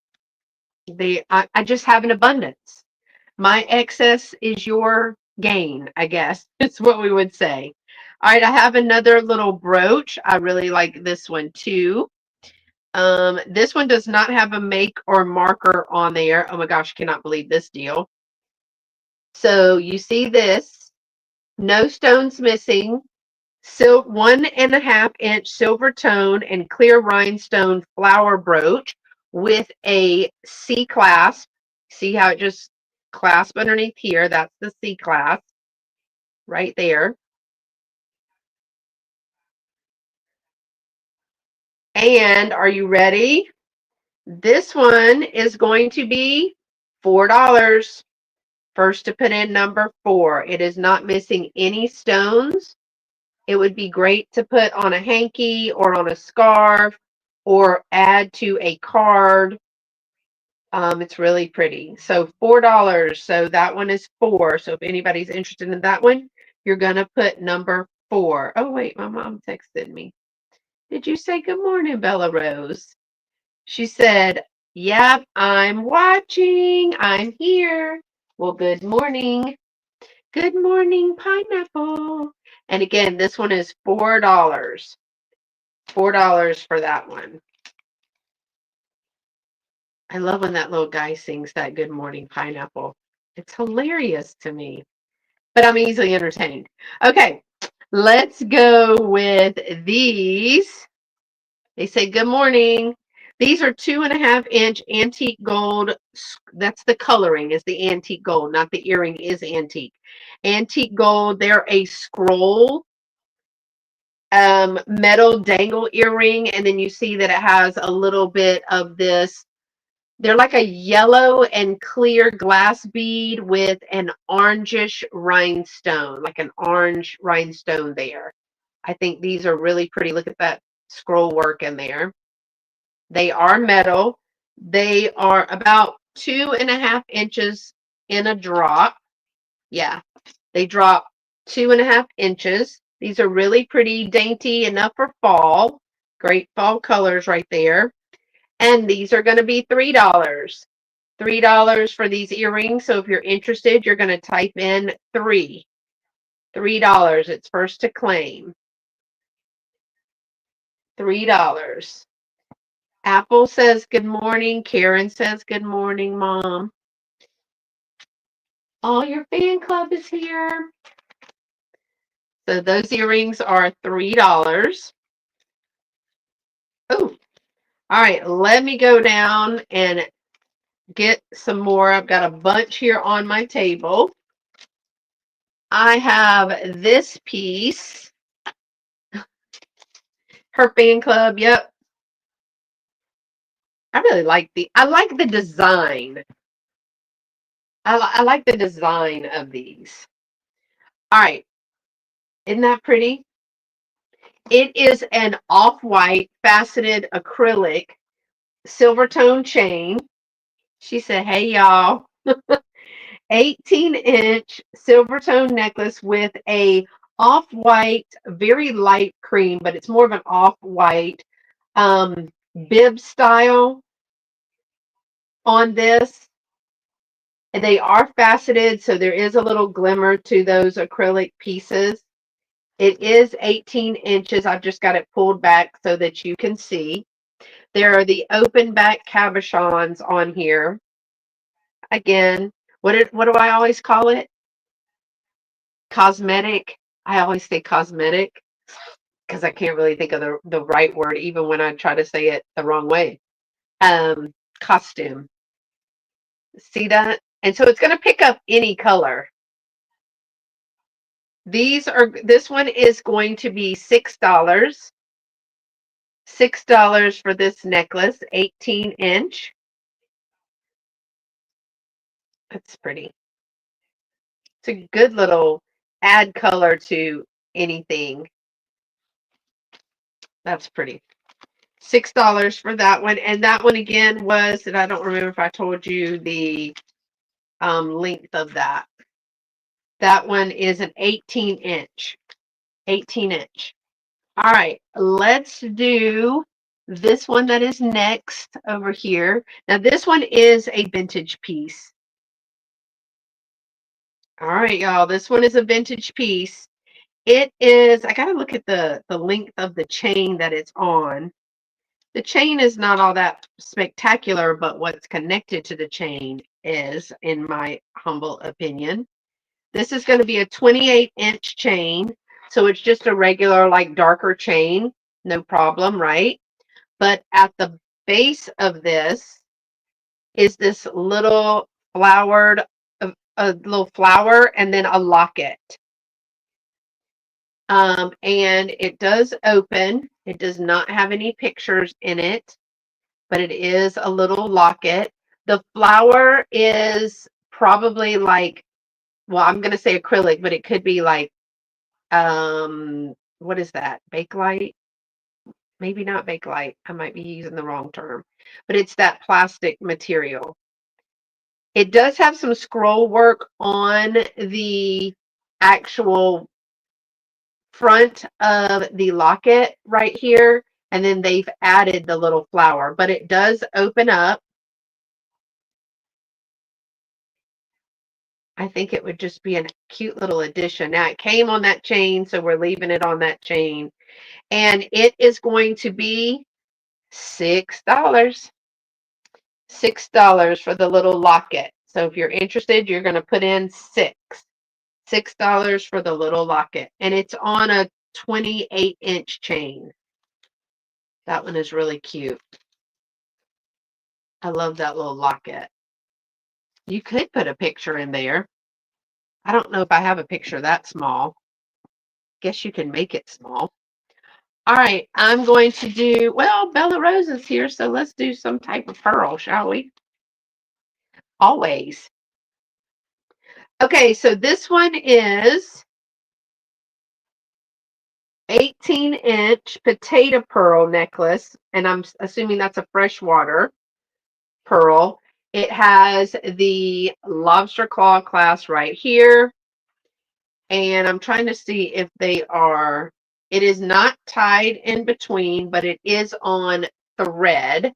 I just have an abundance. My excess is your gain, I guess. It's what we would say. All right, I have another little brooch. I really like this one too. This one does not have a make or marker on there. Oh my gosh, cannot believe this deal. So you see this, no stones missing, 1.5-inch silver tone and clear rhinestone flower brooch with a C clasp. See how it just clasps underneath here? That's the C clasp right there. And are you ready? This one is going to be $4. First to put in number 4. It is not missing any stones. It would be great to put on a hanky or on a scarf or add to a card. It's really pretty. So $4. So that one is 4. So if anybody's interested in that one, you're going to put number 4. Oh, wait, my mom texted me. Did you say good morning, Bella Rose? She said, yep, I'm watching. I'm here. Well, good morning. Good morning, pineapple. And again, this one is $4. $4 for that one. I love when that little guy sings that good morning, pineapple. It's hilarious to me, but I'm easily entertained. Okay, let's go with these. They say good morning. These are 2.5-inch antique gold. That's the coloring is the antique gold, not the earring is antique. Antique gold. They're a scroll metal dangle earring, and then you see that it has a little bit of this. They're like a yellow and clear glass bead with an orangish rhinestone, like an orange rhinestone there. I think these are really pretty. Look at that scroll work in there. They are metal. They are about 2.5 inches in a drop. Yeah, they drop 2.5 inches. These are really pretty, dainty, enough for fall. Great fall colors right there. And these are going to be $3. $3 for these earrings. So if you're interested, you're going to type in 3. $3. It's first to claim. $3. Apple says good morning. Karen says good morning, Mom. All your fan club is here. So those earrings are $3. Oh, all right. Let me go down and get some more. I've got a bunch here on my table. I have this piece. Her fan club. Yep. I really like I like the design. I like the design of these. All right. Isn't that pretty? It is an off-white faceted acrylic silver tone chain. She said, hey, y'all. 18-inch silver tone necklace with a off-white, very light cream, but it's more of an off-white bib style on this. They are faceted, so there is a little glimmer to those acrylic pieces. It is 18 inches. I've just got it pulled back so that you can see. There are the open back cabochons on here. Again, what do I always call it? Cosmetic. I always say cosmetic because I can't really think of the right word, even when I try to say it the wrong way. Costume. See that? And so it's going to pick up any color. This one is going to be $6. $6 for this necklace, 18 inch. That's pretty. It's a good little add color to anything. That's pretty. $6 for that one. And that one again was, and I don't remember if I told you the length of that. That one is an 18 inch. 18 inch. All right, let's do this one that is next over here. Now this one is a vintage piece. All right, y'all, this one is a vintage piece. It is, I got to look at the length of the chain that it's on. The chain is not all that spectacular, but what's connected to the chain is, in my humble opinion. This is going to be a 28-inch chain, so it's just a regular, like, darker chain. No problem, right? But at the base of this is this little flowered, a little flower, and then a locket. And it does open. It does not have any pictures in it, but it is a little locket. The flower is probably like, well, I'm going to say acrylic, but it could be like, what is that? Bakelite? Maybe not bakelite. I might be using the wrong term, but it's that plastic material. It does have some scroll work on the actual front of the locket right here, and then they've added the little flower, but it does open up. I think it would just be a cute little addition. Now it came on that chain, so we're leaving it on that chain, and it is going to be $6. $6 for the little locket. So if you're interested, you're going to put in $6 for the little locket, and it's on a 28-inch chain. That one is really cute. I love that little locket. You could put a picture in there. I don't know if I have a picture that small. Guess you can make it small. All right, I'm going to do, well, Bella Rose is here, so let's do some type of pearl, shall we? Always. Okay, so this one is 18-inch potato pearl necklace, and I'm assuming that's a freshwater pearl. It has the lobster claw clasp right here, and I'm trying to see if they are, it is not tied in between, but it is on thread.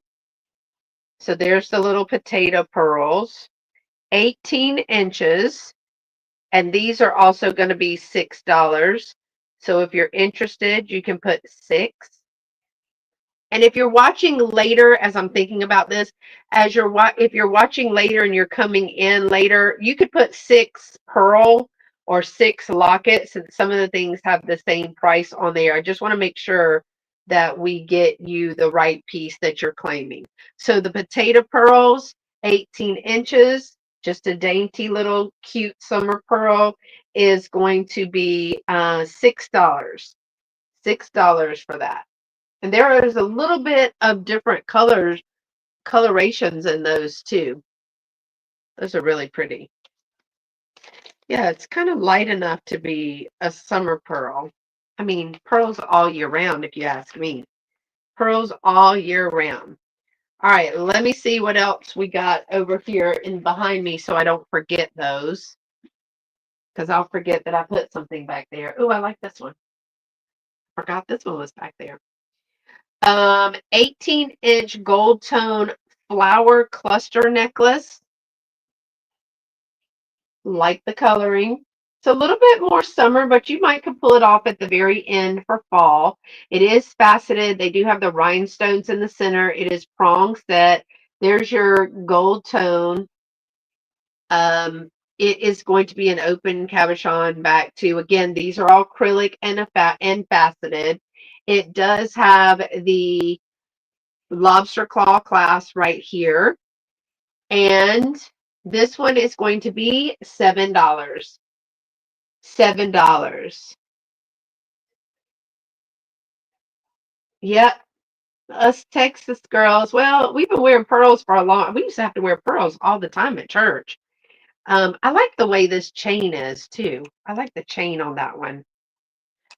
So there's the little potato pearls, 18 inches, and these are also going to be $6. So if you're interested, you can put 6. And if you're watching later, as I'm thinking about this, if you're watching later and you're coming in later, you could put 6 pearl or 6 lockets, and some of the things have the same price on there. I just want to make sure that we get you the right piece that you're claiming. So the potato pearls, 18 inches, just a dainty little cute summer pearl, is going to be $6. $6 for that. And there is a little bit of different colorations in those too. Those are really pretty. Yeah, it's kind of light enough to be a summer pearl. I mean, pearls all year round, if you ask me. Pearls all year round. All right, let me see what else we got over here and behind me so I don't forget those. Because I'll forget that I put something back there. Oh, I like this one. Forgot this one was back there. 18-inch gold tone flower cluster necklace. Like the coloring. It's a little bit more summer, but you might could pull it off at the very end for fall. It is faceted. They do have the rhinestones in the center. It is prong set. There's your gold tone. It is going to be an open cabochon back to, again, these are all acrylic and faceted. It does have the lobster claw clasp right here. And this one is going to be $7. $7. Yep, us Texas girls. Well, we've been wearing pearls for a long. We used to have to wear pearls all the time at church. I like the way this chain is too. I like the chain on that one.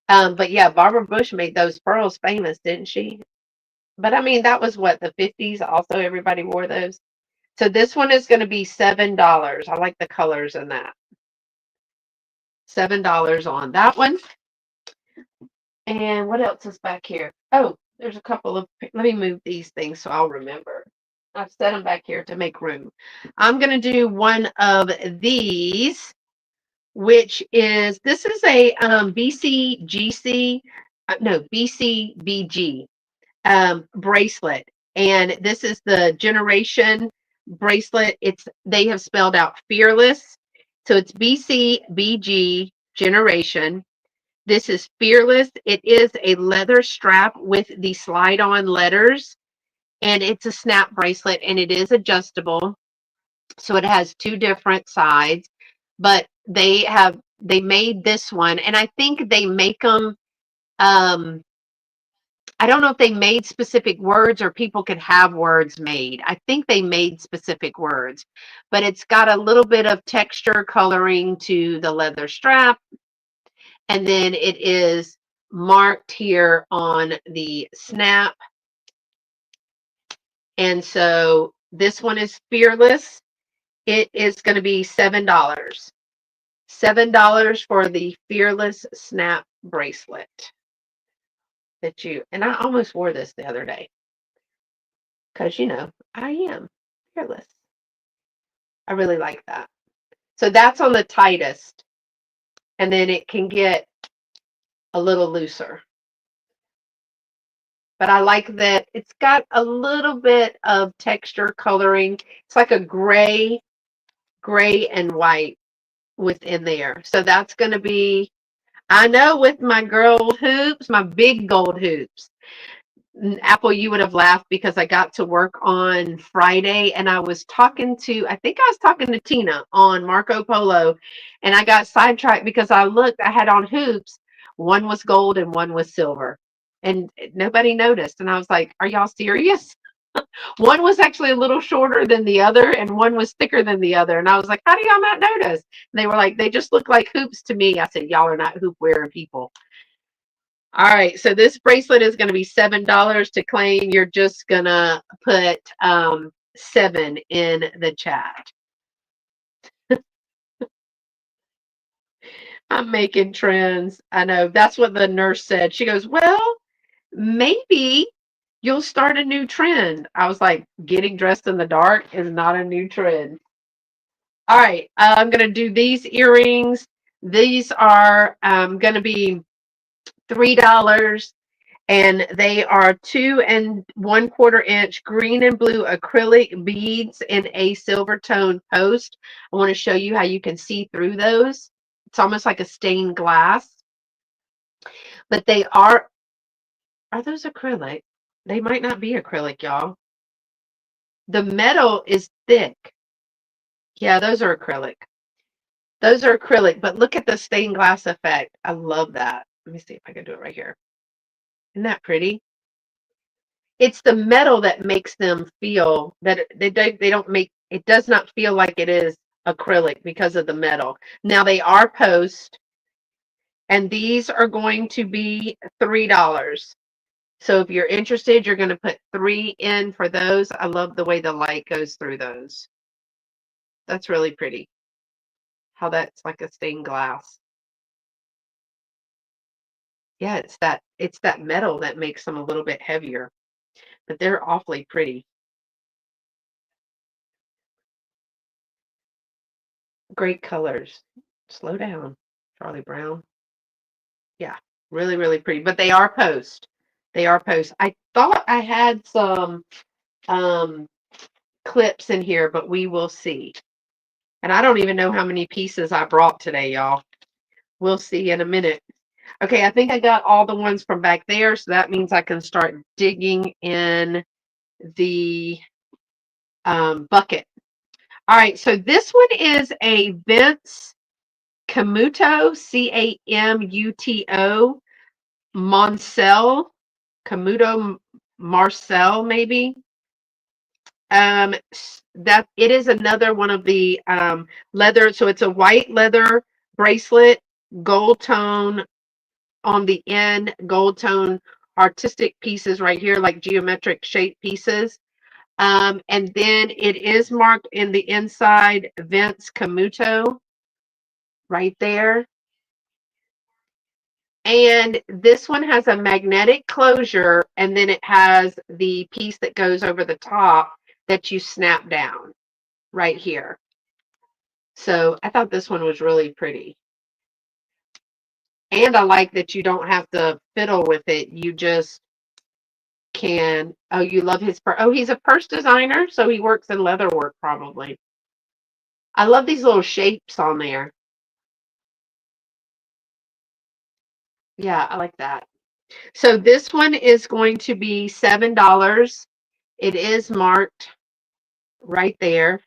But yeah, Barbara Bush made those pearls famous, didn't she? But I mean, that was what, the 50s. Also, everybody wore those. So this one is going to be $7. I like the colors in that. $7 on that one. And what else is back here? Oh, there's a couple of, let me move these things so I'll remember. I've set them back here to make room. I'm going to do one of these, which is, this is a BCGC, no, BCBG bracelet. And this is the generation bracelet. They have spelled out fearless. So it's BCBG generation. This is Fearless. It is a leather strap with the slide-on letters, and it's a snap bracelet, and it is adjustable. So it has two different sides, but they made this one, and I think they make them. I don't know if they made specific words or people could have words made. I think they made specific words, but it's got a little bit of texture coloring to the leather strap. And then it is marked here on the snap. And so this one is Fearless. It is going to be $7. $7 for the Fearless snap bracelet and I almost wore this the other day because, I am fearless. I really like that. So that's on the tightest. And then it can get a little looser. But I like that it's got a little bit of texture coloring. It's like a gray and white within there. So that's going to be, I know, with my gold hoops, my big gold hoops. Apple, you would have laughed because I got to work on Friday and I think I was talking to Tina on Marco Polo, and I got sidetracked because I had on hoops. One was gold and one was silver. And nobody noticed. And I was like, are y'all serious? One was actually a little shorter than the other, and one was thicker than the other. And I was like, how do y'all not notice? And they were like, they just look like hoops to me. I said, y'all are not hoop wearing people. All right, so this bracelet is going to be $7 to claim. You're just going to put 7 in the chat. I'm making trends. I know. That's what the nurse said. She goes, well, maybe you'll start a new trend. I was like, getting dressed in the dark is not a new trend. All right, I'm going to do these earrings. These are going to be $3. And they are 2 1/4 inch green and blue acrylic beads in a silver tone post. I want to show you how you can see through those. It's almost like a stained glass, but are those acrylic? They might not be acrylic, y'all. The metal is thick. Yeah, those are acrylic. Those are acrylic, but look at the stained glass effect. I love that. Let me see if I can do it right here. Isn't that pretty? It's the metal that makes them feel that they don't make it does not feel like it is acrylic because of the metal. Now they are post, and these are going to be $3. So if you're interested, you're going to put 3 in for those. I love the way the light goes through those. That's really pretty. How that's like a stained glass. Yeah, it's that metal that makes them a little bit heavier, but they're awfully pretty. Great colors. Slow down, Charlie Brown. Yeah, really, really pretty. But they are post. They are post. I thought I had some um clips in here, but we will see. And I don't even know how many pieces I brought today, y'all. We'll see in a minute. Okay, I think I got all the ones from back there, so that means I can start digging in the bucket. All right, so this one is a Vince Camuto, Camuto, Moncel, Camuto Marcel, maybe. That it is another one of the leather. So it's a white leather bracelet, gold tone on the end, gold tone artistic pieces right here, like geometric shape pieces. And then it is marked in the inside Vince Camuto right there. And this one has a magnetic closure, and then it has the piece that goes over the top that you snap down right here. So I thought this one was really pretty. And I like that you don't have to fiddle with it. You just can. Oh, you love his purse. Oh, he's a purse designer, so he works in leather work probably. I love these little shapes on there. Yeah, I like that. So this one is going to be $7. It is marked right there.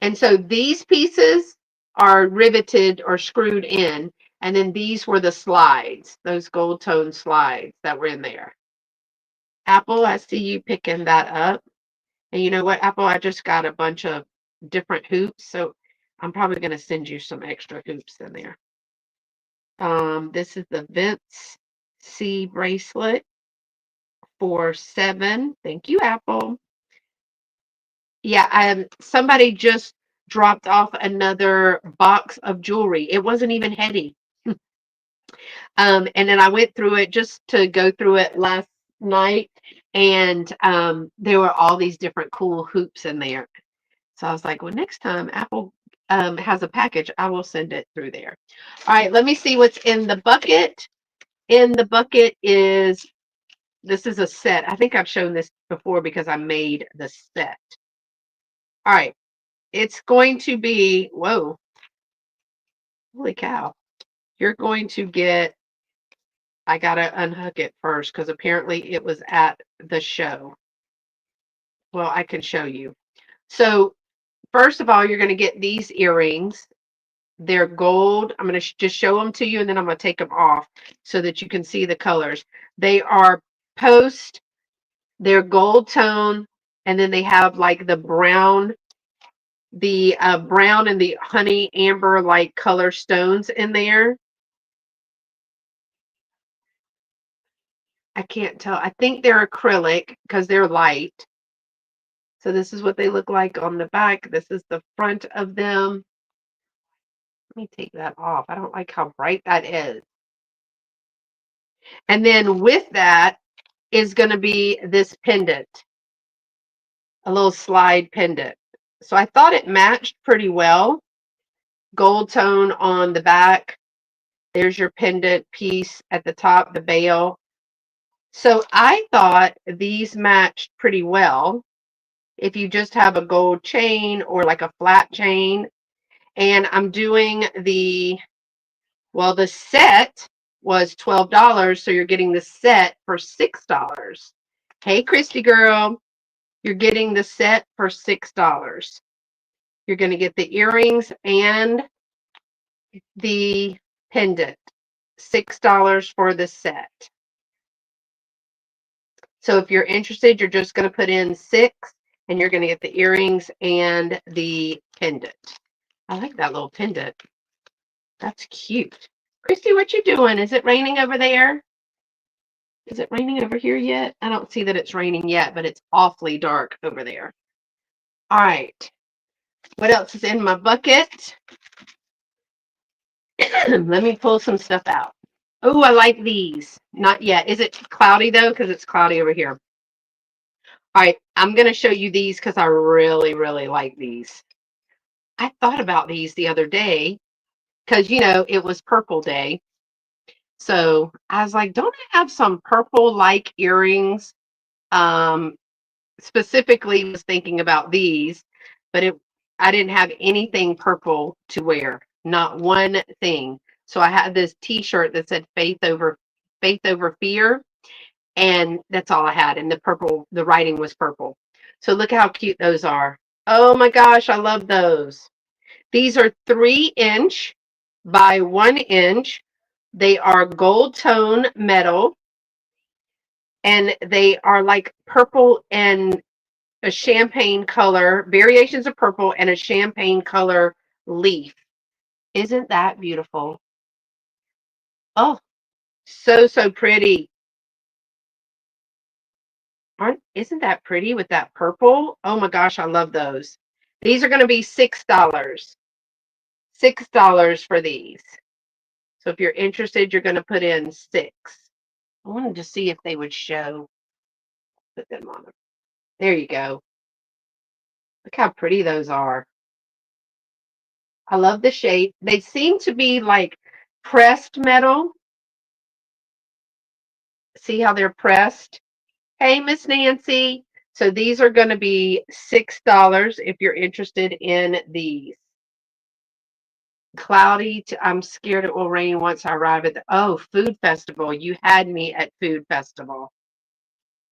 And so these pieces are riveted or screwed in. And then these were the slides, those gold tone slides that were in there. Apple, I see you picking that up. And you know what, Apple, I just got a bunch of different hoops. So I'm probably going to send you some extra hoops in there. This is the Vince C bracelet for 7. Thank you, Apple. Yeah, somebody just dropped off another box of jewelry. It wasn't even heavy. And then I went through it just to go through it last night, and there were all these different cool hoops in there. So I was like, well, next time Apple has a package, I will send it through there. All right, let me see what's in the bucket. In the bucket is this is a set. I think I've shown this before because I made the set. All right, it's going to be, whoa, holy cow. You're going to get, I got to unhook it first because apparently it was at the show. Well, I can show you. So, first of all, you're going to get these earrings. They're gold. I'm going to just show them to you and then I'm going to take them off so that you can see the colors. They are post, they're gold tone, and then they have like the brown and the honey amber like color stones in there. I can't tell. I think they're acrylic because they're light. So this is what they look like on the back. This is the front of them. Let me take that off. I don't like how bright that is. And then with that is going to be this pendant, a little slide pendant. So I thought it matched pretty well. Gold tone on the back. There's your pendant piece at the top, the bail. So I thought these matched pretty well if you just have a gold chain or like a flat chain. And I'm doing the set was $12, so you're getting the set for $6. Hey, Christy girl, you're getting the set for $6. You're going to get the earrings and the pendant. $6 for the set. So if you're interested, you're just going to put in 6 and you're going to get the earrings and the pendant. I like that little pendant. That's cute. Christy, what you doing? Is it raining over there? Is it raining over here yet? I don't see that it's raining yet, but it's awfully dark over there. All right. What else is in my bucket? Let me pull some stuff out. Oh, I like these. Not yet. Is it cloudy though? Because it's cloudy over here. All right, I'm going to show you these because I really, really like these. I thought about these the other day because, it was purple day. So I was like, don't I have some purple-like earrings? Um, Specifically was thinking about these, but I didn't have anything purple to wear. Not one thing. So I had this t-shirt that said faith over fear, and that's all I had. And the writing was purple. So look how cute those are. Oh my gosh, I love those. These are 3-inch by 1 inch. They are gold tone metal, and they are like purple and a champagne color, variations of purple and a champagne color leaf. Isn't that beautiful? Oh, so, so pretty. Isn't that pretty with that purple? Oh my gosh, I love those. These are going to be $6. $6 for these. So if you're interested, you're going to put in 6. I wanted to see if they would show. Put them on them. There you go. Look how pretty those are. I love the shape. They seem to be like pressed metal. See how they're pressed? Hey, Miss Nancy. So these are going to be $6 if you're interested in these. Cloudy. I'm scared it will rain once I arrive at food festival. You had me at food festival.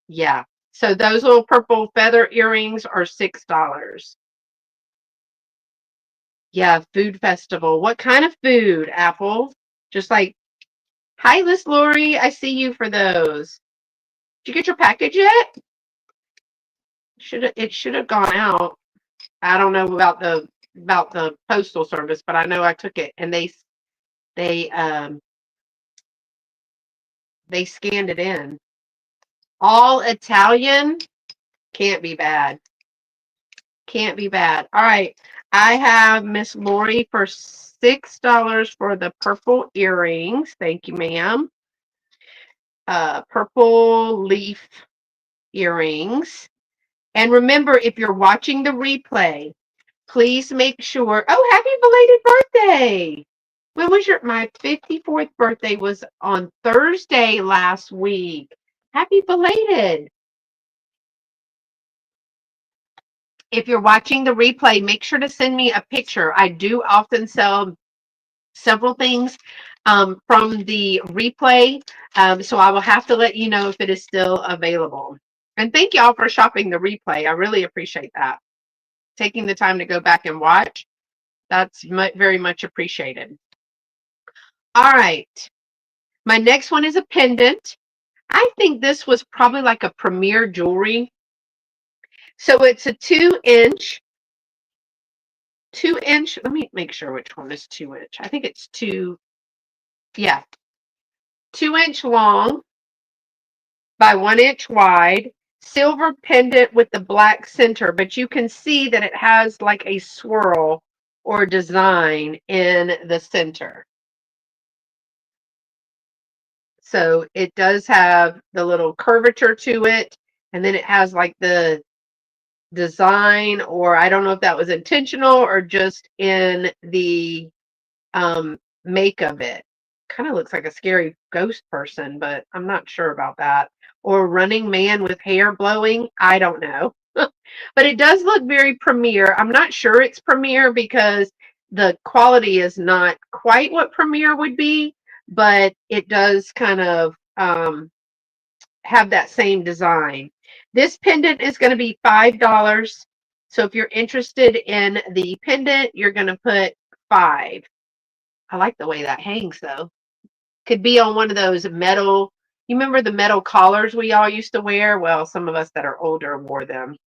Yeah. So those little purple feather earrings are $6. Yeah, food festival. What kind of food, Apple? Just like, hi, Miss Lori. I see you for those. Did you get your package yet? It should have gone out. I don't know about the postal service, but I know I took it and they they scanned it in. All Italian can't be bad. Can't be bad. All right. I have Miss Lori for $6 for the purple earrings. Thank you, ma'am. Purple leaf earrings. And remember, if you're watching the replay, please make sure. Oh, happy belated birthday! When was my 54th birthday was on Thursday last week. Happy belated. If you're watching the replay, make sure to send me a picture. I do often sell several things from the replay, so I will have to let you know if it is still available. And thank y'all for shopping the replay. I really appreciate that. Taking the time to go back and watch, that's very much appreciated. All right. My next one is a pendant. I think this was probably like a premier jewelry. So it's a 2-inch. 2-inch. Let me make sure which one is 2-inch. I think it's 2. Yeah. 2-inch long by 1-inch wide. Silver pendant with the black center, but you can see that it has like a swirl or design in the center. So it does have the little curvature to it, and then it has like the design, or I don't know if that was intentional or just in the make of it. Kind of looks like a scary ghost person, but I'm not sure about that. Or running man with hair blowing. I don't know. But it does look very premier. I'm not sure it's premier because the quality is not quite what premier would be, but it does kind of have that same design. This pendant is going to be $5. So if you're interested in the pendant, you're going to put 5. I like the way that hangs though. Could be on one of those metal, you remember the metal collars we all used to wear? Well, some of us that are older wore them.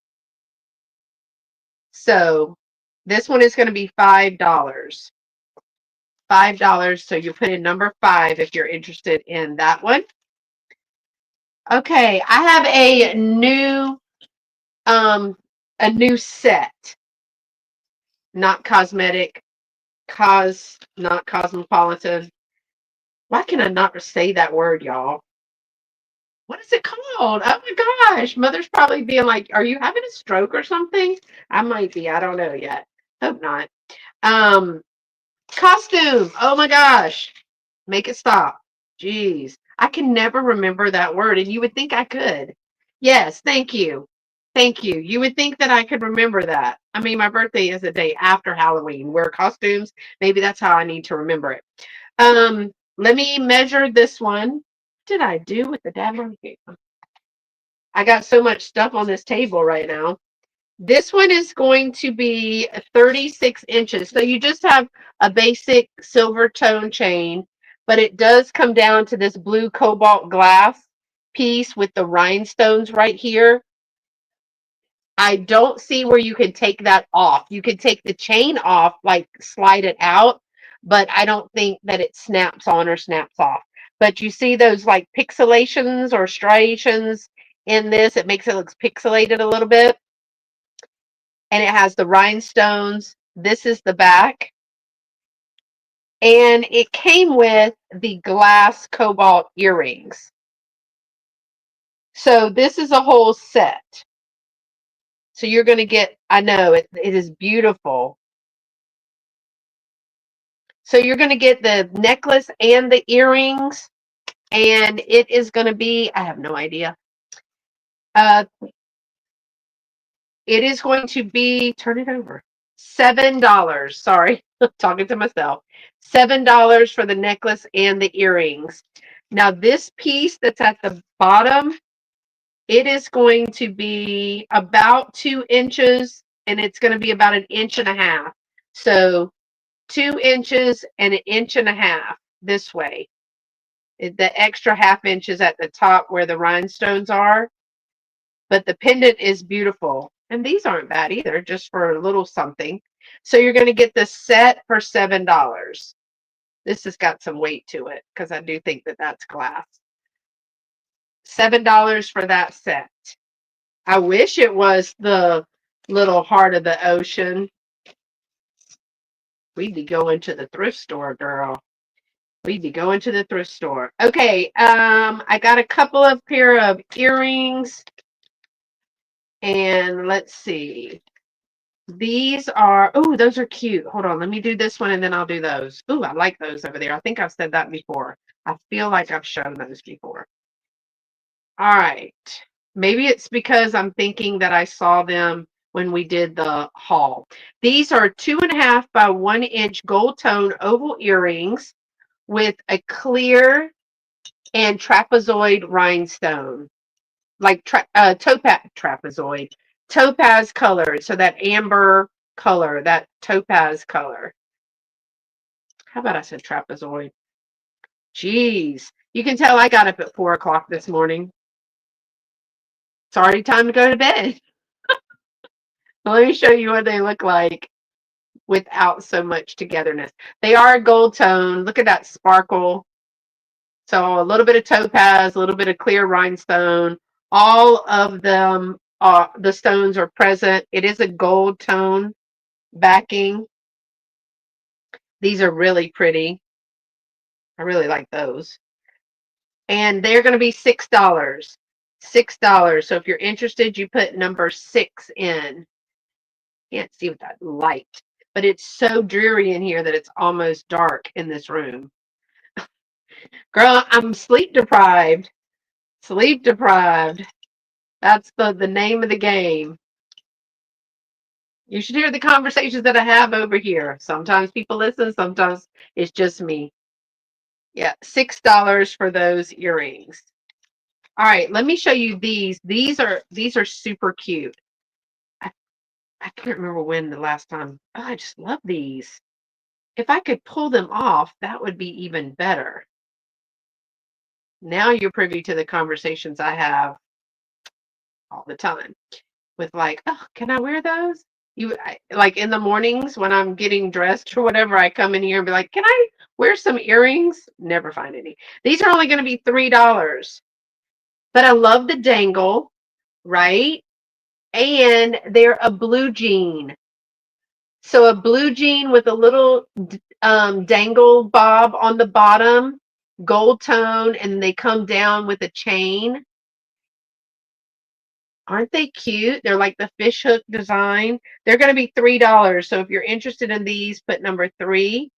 So this one is going to be $5. $5. So you put in number 5 if you're interested in that one. Okay, I have a new set, not cosmetic. Not cosmopolitan. Why can I not say that word, y'all? What is it called? Oh my gosh. Mother's probably being like, are you having a stroke or something? I might be. I don't know yet. Hope not. Um, Costume. Oh my gosh. Make it stop. Jeez. I can never remember that word, and you would think I could. Yes, thank you. Thank you. You would think that I could remember that. I mean, my birthday is the day after Halloween. Wear costumes. Maybe that's how I need to remember it. Let me measure this one. What did I do with the daggone cake? I got so much stuff on this table right now. This one is going to be 36 inches. So you just have a basic silver tone chain, but it does come down to this blue cobalt glass piece with the rhinestones right here. I don't see where you can take that off. You could take the chain off, like slide it out, but I don't think that it snaps on or snaps off. But you see those like pixelations or striations in this, it makes it look pixelated a little bit. And it has the rhinestones. This is the back. And it came with the glass cobalt earrings. So this is a whole set. So you're going to get, I know it is beautiful. So you're going to get the necklace and the earrings, and it is going to be, I have no idea. Uh, it is going to be, turn it over, $7. Sorry, talking to myself. $7 for the necklace and the earrings. Now this piece that's at the bottom, it is going to be about 2 inches, and it's going to be about 1.5 inches. So 2 inches and 1.5 inches this way. The extra half inch is at the top where the rhinestones are, but the pendant is beautiful. And these aren't bad either, just for a little something. So you're going to get the set for $7. This has got some weight to it because I do think that that's glass. $7 for that set. I wish it was the little heart of the ocean. We'd be going to the thrift store, girl. We'd be going to the thrift store. Okay, I got a couple of pair of earrings. And let's see. These are, oh, those are cute. Hold on, let me do this one and then I'll do those. Oh, I like those over there. I think I've said that before. I feel like I've shown those before. All right. Maybe it's because I'm thinking that I saw them when we did the haul. These are 2.5 by 1 inch gold tone oval earrings with a clear and trapezoid rhinestone, like topaz colored. So that amber color, that topaz color. How about I said trapezoid? Jeez, you can tell I got up at 4 o'clock this morning. It's already time to go to bed. Let me show you what they look like without so much togetherness. They are a gold tone. Look at that sparkle. So a little bit of topaz, a little bit of clear rhinestone. All of them, the stones are present. It is a gold tone backing. These are really pretty. I really like those. And they're going to be $6. $6. So if you're interested, you put number 6 in. Can't see with that light, but it's so dreary in here that it's almost dark in this room. Girl, I'm sleep deprived. Sleep deprived. That's the name of the game. You should hear the conversations that I have over here. Sometimes people listen, sometimes it's just me. Yeah, $6 for those earrings. All right, let me show you these. These are super cute. I can't remember when the last time. Oh, I just love these. If I could pull them off, that would be even better. Now you're privy to the conversations I have all the time with like, oh, can I wear those? Like in the mornings when I'm getting dressed or whatever, I come in here and be like, can I wear some earrings? Never find any. These are only going to be $3. But I love the dangle, right? And they're a blue jean. So a blue jean with a little dangle bob on the bottom, gold tone, and they come down with a chain. Aren't they cute? They're like the fish hook design. They're going to be $3. So if you're interested in these, put number 3.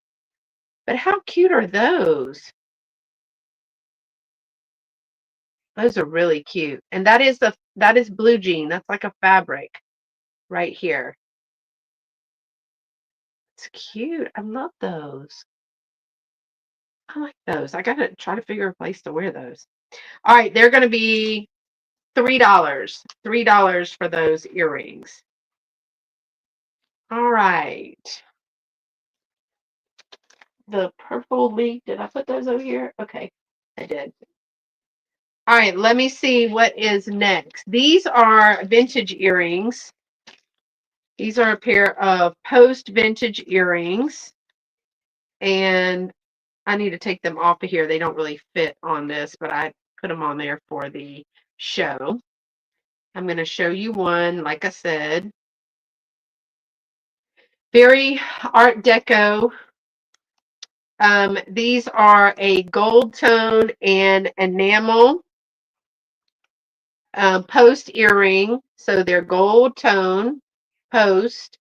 But how cute are those? Those are really cute. And that is blue jean. That's like a fabric right here. It's cute. I love those. I like those. I gotta try to figure a place to wear those. All right, they're gonna be $3. $3 for those earrings. All right. The purple leaf. Did I put those over here? Okay, I did. All right, let me see what is next. These are vintage earrings. These are a pair of post vintage earrings. And I need to take them off of here. They don't really fit on this, but I put them on there for the show. I'm going to show you one, like I said. Very Art Deco. These are a gold tone and enamel post earring. So they're gold tone post.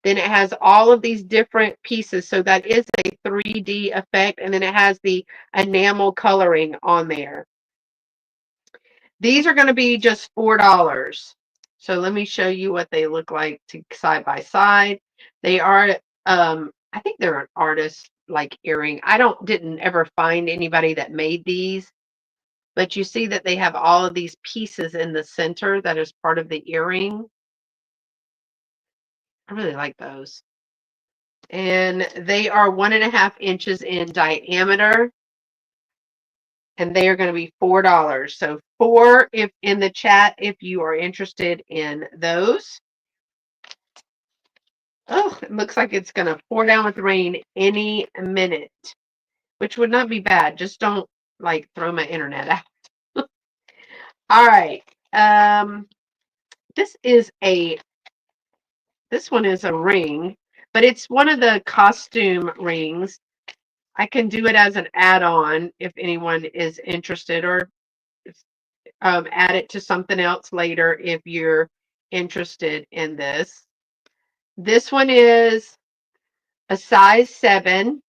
Then it has all of these different pieces. So that is a 3D effect. And then it has the enamel coloring on there. These are going to be just $4. So let me show you what they look like side by side. They are, I think they're an artist like earring. I didn't ever find anybody that made these, but you see that they have all of these pieces in the center that is part of the earring. I really like those. And they are 1.5 inches in diameter. And they are going to be $4. So 4 if in the chat if you are interested in those. Oh, it looks like it's going to pour down with rain any minute, which would not be bad. Just don't like throw my internet out. All right. This one is a ring, but it's one of the costume rings. I can do it as an add-on if anyone is interested, or add it to something else later if you're interested in this. This one is a size 7.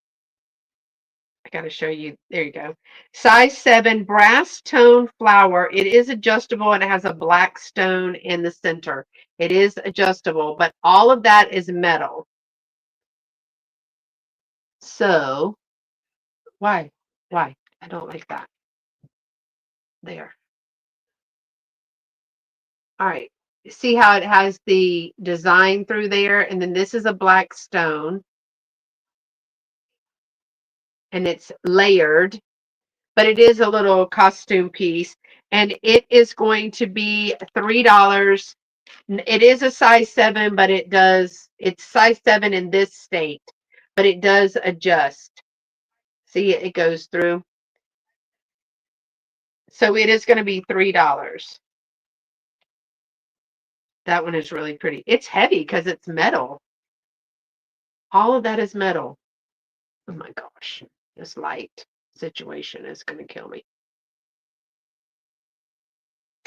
I got to show you. There you go. Size 7 brass tone flower. It is adjustable and it has a black stone in the center. It is adjustable, but all of that is metal. So, why? Why? I don't like that. There. All right. See how it has the design through there? And then this is a black stone. And it's layered, but it is a little costume piece. And it is going to be $3. It is a size 7, but it's size 7 in this state, but it does adjust. See, it goes through. So it is going to be $3. That one is really pretty. It's heavy because it's metal. All of that is metal. Oh my gosh. This light situation is going to kill me.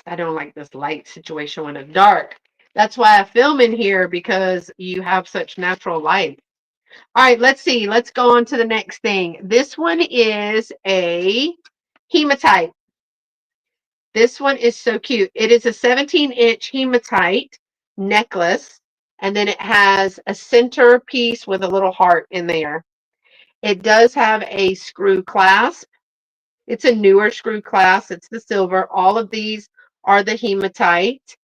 I don't like this light situation when it's dark. That's why I film in here, because you have such natural light. All right, let's see. Let's go on to the next thing. This one is a hematite. This one is so cute. It is a 17-inch hematite necklace, and then it has a center piece with a little heart in there. It does have a screw clasp. It's a newer screw clasp. It's the silver. All of these are the hematite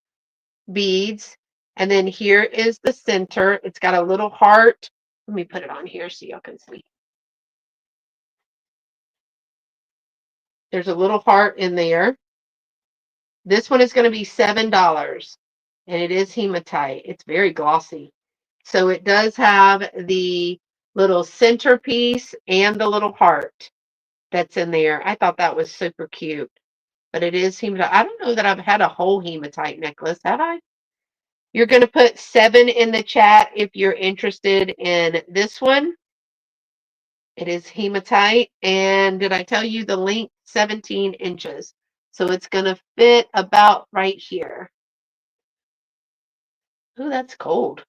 beads. And then here is the center. It's got a little heart. Let me put it on here so y'all can see. There's a little heart in there. This one is going to be $7, and it is hematite. It's very glossy. So it does have the little centerpiece and the little heart that's in there. I thought that was super cute, but it is hematite. I don't know that I've had a whole hematite necklace, have I? You're going to put 7 in the chat if you're interested in this one. It is hematite. And did I tell you the length? 17 inches. So it's going to fit about right here. Oh, that's cold.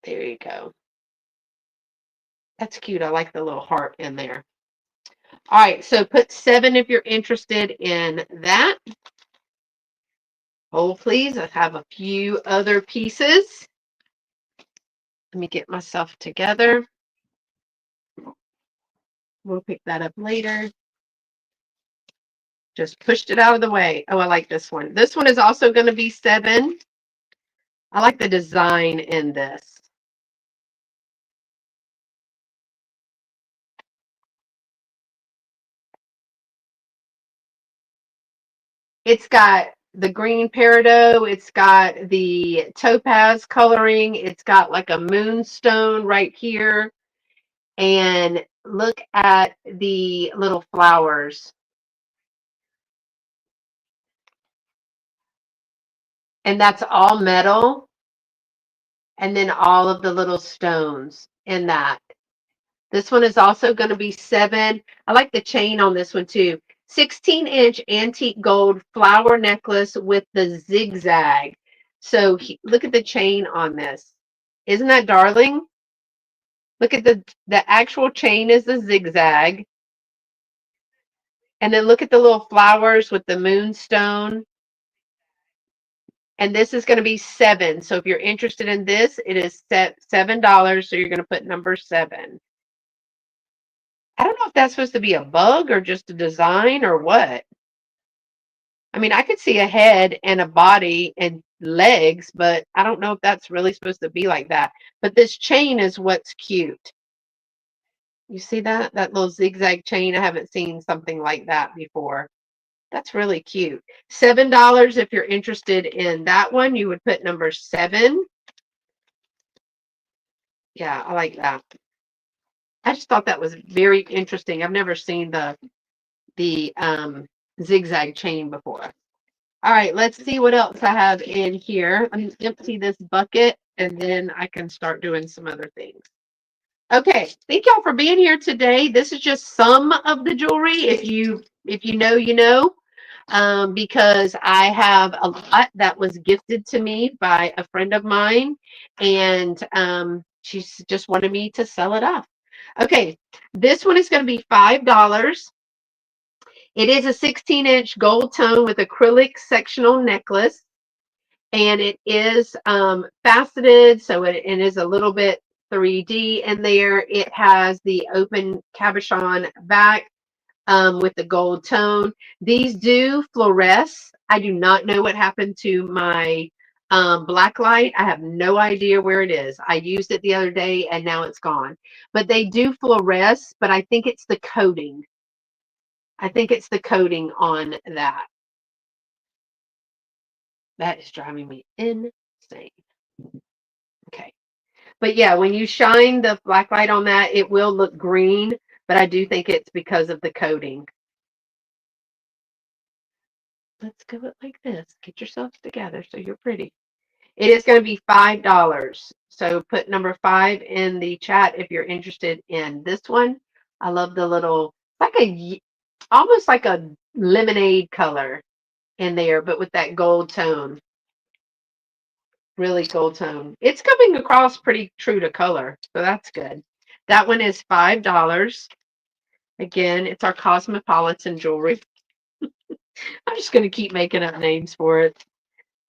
There you go. That's cute. I like the little heart in there. All right, so put 7 if you're interested in that. Hold, please. I have a few other pieces. Let me get myself together. We'll pick that up later. Just pushed it out of the way. Oh, I like this one. This one is also going to be 7. I like the design in this. It's got the green peridot. It's got the topaz coloring. It's got like a moonstone right here. And look at the little flowers. And that's all metal. And then all of the little stones in that. This one is also going to be 7. I like the chain on this one too. 16-inch antique gold flower necklace with the zigzag. So look at the chain on this. Isn't that darling? Look at the actual chain is the zigzag. And then look at the little flowers with the moonstone. And this is going to be 7. So if you're interested in this, it is $7. So you're going to put number 7. I don't know if that's supposed to be a bug or just a design or what. I mean, I could see a head and a body and legs, but I don't know if that's really supposed to be like that. But this chain is what's cute. You see that? That little zigzag chain? I haven't seen something like that before. That's really cute. $7 if you're interested in that one. You would put number 7. Yeah, I like that. I just thought that was very interesting. I've never seen the zigzag chain before. All right, let's see what else I have in here. Let me empty this bucket and then I can start doing some other things. Okay, thank y'all for being here today. This is just some of the jewelry. If you know, you know. Because I have a lot that was gifted to me by a friend of mine, and she's just wanted me to sell it off. Okay, this one is going to be $5. It is a 16-inch gold tone with acrylic sectional necklace, and it is faceted, so it is a little bit 3D in there. It has the open cabochon back with the gold tone. These do fluoresce. I do not know what happened to my black light. I have no idea where it is. I used it the other day and now it's gone. But they do fluoresce, but I think it's the coating. I think it's the coating on that. That is driving me insane. Okay. But yeah, when you shine the black light on that, it will look green, but I do think it's because of the coating. Let's go it like this. Get yourselves together so you're pretty. It is going to be $5. So put number 5 in the chat if you're interested in this one. I love the little, almost like a lemonade color in there, but with that gold tone. Really gold tone. It's coming across pretty true to color, so that's good. That one is $5. Again, it's our Cosmopolitan jewelry. I'm just going to keep making up names for it.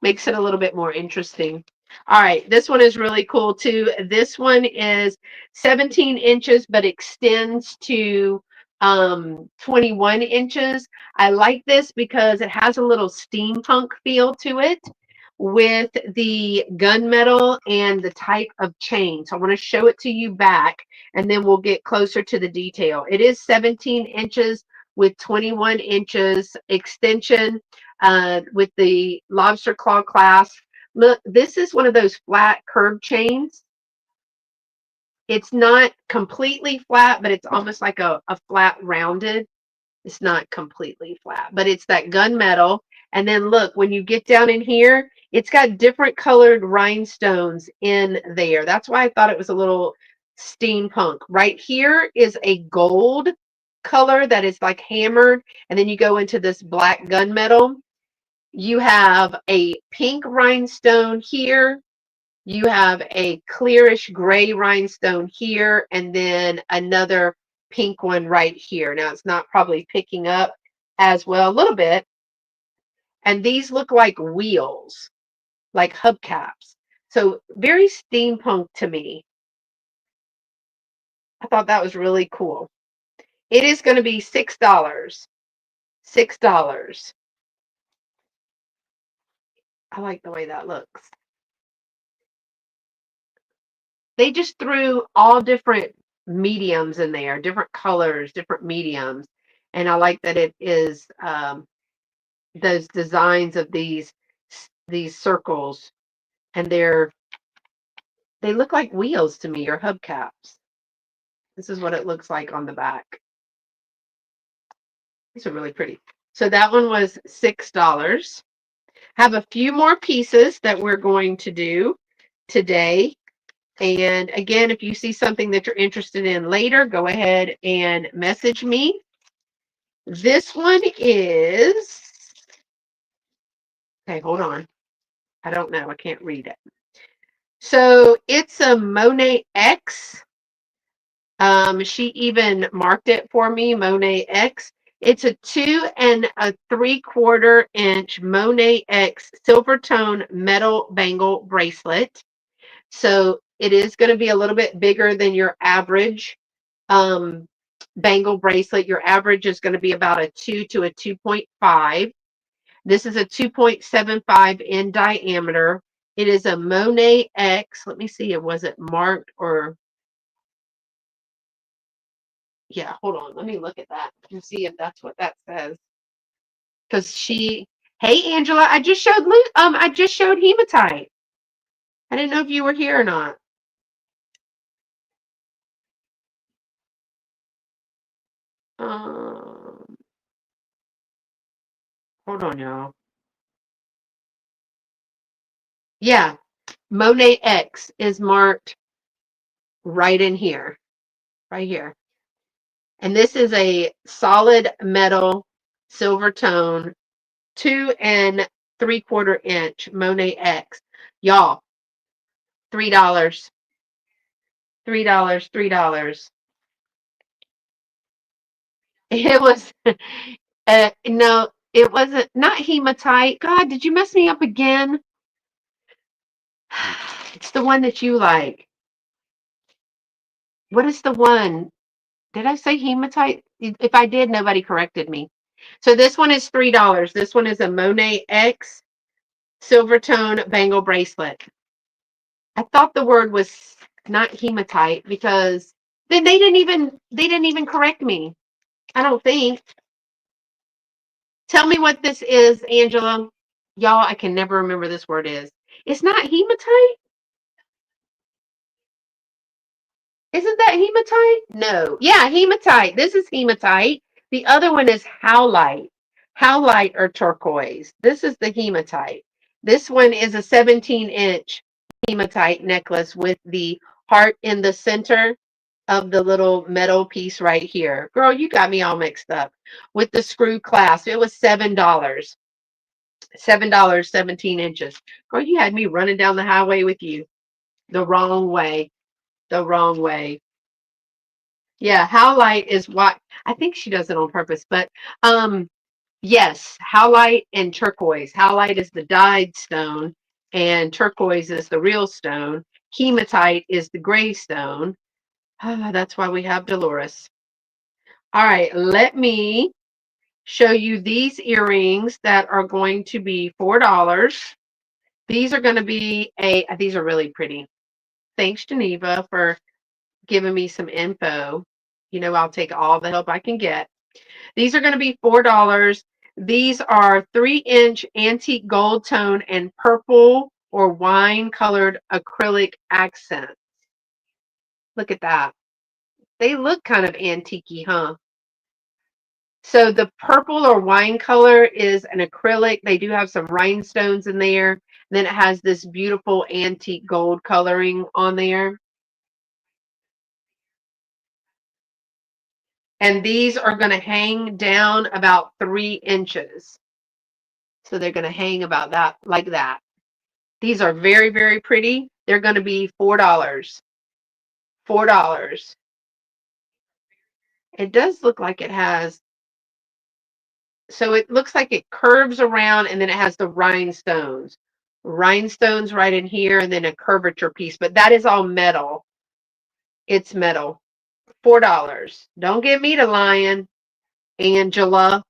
Makes it a little bit more interesting. All right, this one is really cool too. This one is 17 inches, but extends to 21 inches. I like this because it has a little steampunk feel to it with the gunmetal and the type of chain. So I want to show it to you back and then we'll get closer to the detail. It is 17 inches with 21 inches extension with the lobster claw clasp. Look, this is one of those flat curved chains. It's not completely flat, but it's almost like a flat rounded. It's not completely flat, but it's that gunmetal. And then look, when you get down in here, It's got different colored rhinestones in there. That's why I thought it was a little steampunk. Right here is a gold color that is like hammered, and then you go into this black gunmetal. You have a pink rhinestone here. You have a clearish gray rhinestone here, and then another pink one right here. Now it's not probably picking up as well, a little bit. And these look like wheels, like hubcaps. So very steampunk to me. I thought that was really cool. It is going to be $6. $6. I like the way that looks. They just threw all different mediums in there, different colors, different mediums. And I like that it is those designs of these circles, and they look like wheels to me, or hubcaps. This is what it looks like on the back. These are really pretty. So that one was $6. Have a few more pieces that we're going to do today. And again, if you see something that you're interested in later, go ahead and message me. This one is, okay, hold on. I don't know. I can't read it. So it's a Monet X. She even marked it for me, Monet X. It's a 2 3/4 inch Monet X silver tone metal bangle bracelet. So it is going to be a little bit bigger than your average um, bangle bracelet. Your average is going to be about a 2 to a 2.5. This is a 2.75 in diameter. It is a Monet X. Let me see. Was it marked or? Yeah, hold on. Let me look at that and see if that's what that says. Because hey Angela, I just showed hematite. I didn't know if you were here or not. Um, hold on, y'all. Yeah, Monet X is marked right in here, right here. And this is a solid metal silver tone 2 3/4 inch Monet X. Y'all, $3, $3, $3. It was, no, it wasn't, not hematite. God, did you mess me up again? It's the one that you like. What is the one? Did I say hematite? If I did, nobody corrected me. So this one is $3. This one is a Monet X silver tone bangle bracelet. I thought the word was not hematite because then they didn't even correct me. I don't think. Tell me what this is, Angela. Y'all, I can never remember this word is. It's not hematite? Isn't that hematite? No. Yeah, hematite. This is hematite. The other one is howlite. Howlite or turquoise. This is the hematite. This one is a 17-inch hematite necklace with the heart in the center of the little metal piece right here. Girl, you got me all mixed up with the screw clasp. It was $7. $7, 17 inches. Girl, you had me running down the highway with you the wrong way. The wrong way. Yeah, howlite is what I think she does it on purpose, but yes, howlite and turquoise. Howlite is the dyed stone, and turquoise is the real stone. Hematite is the gray stone. Ah, that's why we have Dolores. All right, let me show you these earrings that are going to be $4. These are going to be these are really pretty. Thanks, Geneva, for giving me some info. You know, I'll take all the help I can get. These are going to be $4. These are 3-inch antique gold tone and purple or wine colored acrylic accents. Look at that. They look kind of antique-y, huh? So the purple or wine color is an acrylic. They do have some rhinestones in there, Then it has this beautiful antique gold coloring on there. And these are going to hang down about 3 inches. So they're going to hang about that, like that. These are very, very pretty. They're going to be $4. $4. It does look like it has, so it looks like it curves around and then it has the rhinestones. Rhinestones right in here and then a curvature piece, but that is all metal. It's metal. $4. Don't get me to lying, Angela.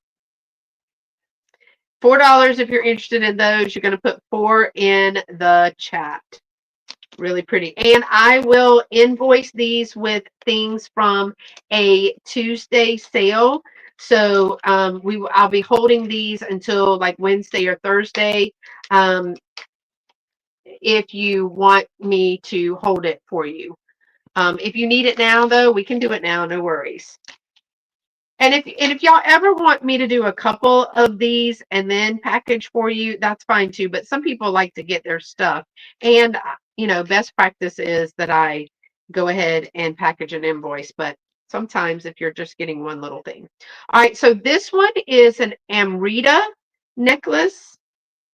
$4 if you're interested in those. You're going to put 4 in the chat. Really pretty. And I will invoice these with things from a Tuesday sale. So I'll be holding these until like Wednesday or Thursday. If you want me to hold it for you. If you need it now, though, we can do it now. No worries. And if y'all ever want me to do a couple of these and then package for you, that's fine too. But some people like to get their stuff. And, best practice is that I go ahead and package an invoice. But sometimes if you're just getting one little thing. All right, so this one is an Amrita necklace.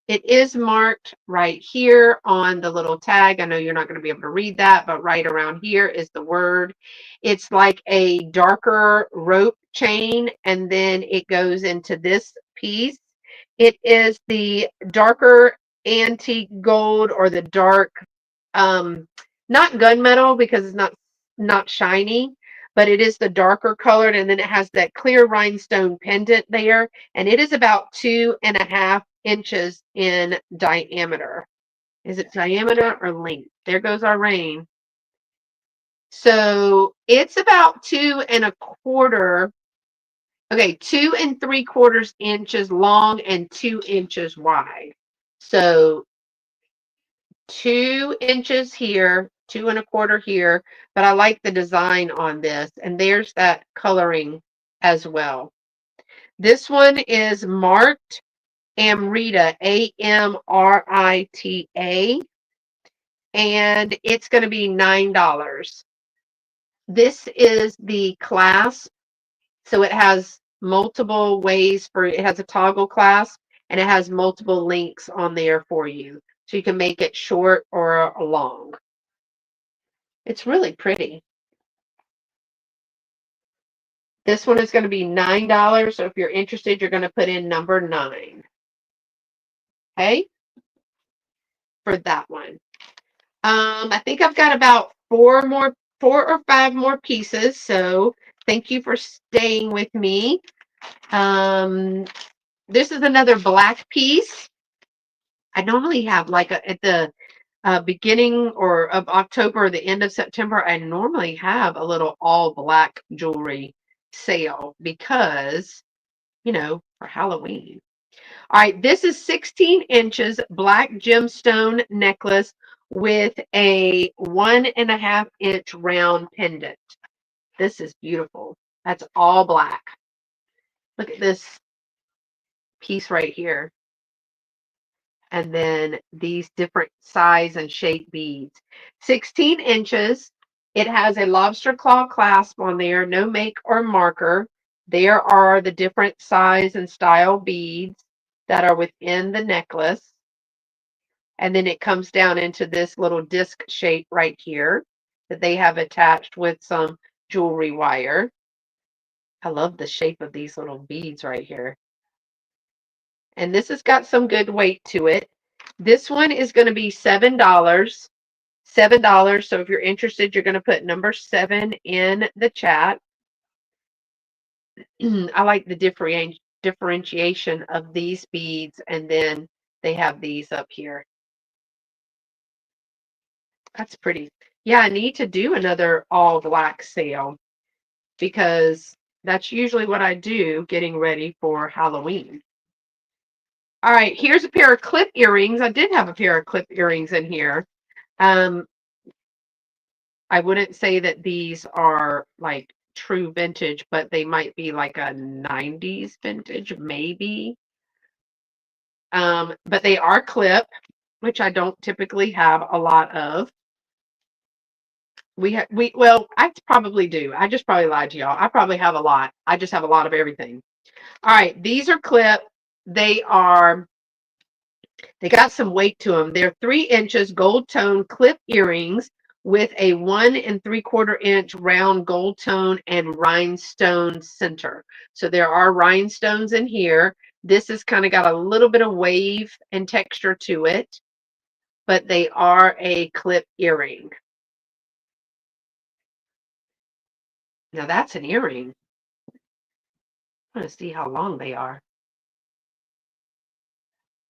It is marked right here on the little tag. I know you're not going to be able to read that, but right around here is the word. It's like a darker rope chain, and then it goes into this piece. It is the darker antique gold or the dark, not gunmetal because it's not shiny, but it is the darker colored, and then it has that clear rhinestone pendant there, and it is about 2.5 inches in diameter. Is it diameter or length? There goes our rain. So it's about 2.25. Okay, 2 3/4 inches long and 2 inches wide. So 2 inches here, 2 1/4 here, but I like the design on this. And there's that coloring as well. This one is marked Amrita, Amrita, and it's going to be $9. This is the clasp. So it has multiple ways it has a toggle clasp and it has multiple links on there for you. So you can make it short or long. It's really pretty. This one is going to be $9. So if you're interested, you're going to put in number 9. Okay? For that one. I think I've got about 4 or 5 more pieces. So thank you for staying with me. This is another black piece. I normally have like at the beginning or of October or the end of September, I normally have a little all black jewelry sale because, for Halloween. All right, this is 16 inches black gemstone necklace with a 1.5 inch round pendant. This is beautiful. That's all black. Look at this piece right here. And then these different size and shape beads. 16 inches. It has a lobster claw clasp on there, no make or marker. There are the different size and style beads that are within the necklace. And then it comes down into this little disc shape right here that they have attached with some jewelry wire. I love the shape of these little beads right here. And this has got some good weight to it. This one is going to be $7. $7. So if you're interested, you're going to put number 7 in the chat. I like the differentiation of these beads, and then they have these up here. That's pretty. Yeah, I need to do another all black sale because that's usually what I do getting ready for Halloween. All right, here's a pair of clip earrings. I did have a pair of clip earrings in here. I wouldn't say that these are like true vintage, but they might be like a 90s vintage, maybe. But they are clip. which I don't typically have a lot of. Well, I probably do. I just probably lied to y'all. I probably have a lot. I just have a lot of everything. All right, these are clip. They are, they got some weight to them. They're 3 inches gold tone clip earrings with a 1 3/4 inch round gold tone and rhinestone center. So there are rhinestones in here. This has kind of got a little bit of wave and texture to it, but they are a clip earring. Now that's an earring. I want to see how long they are.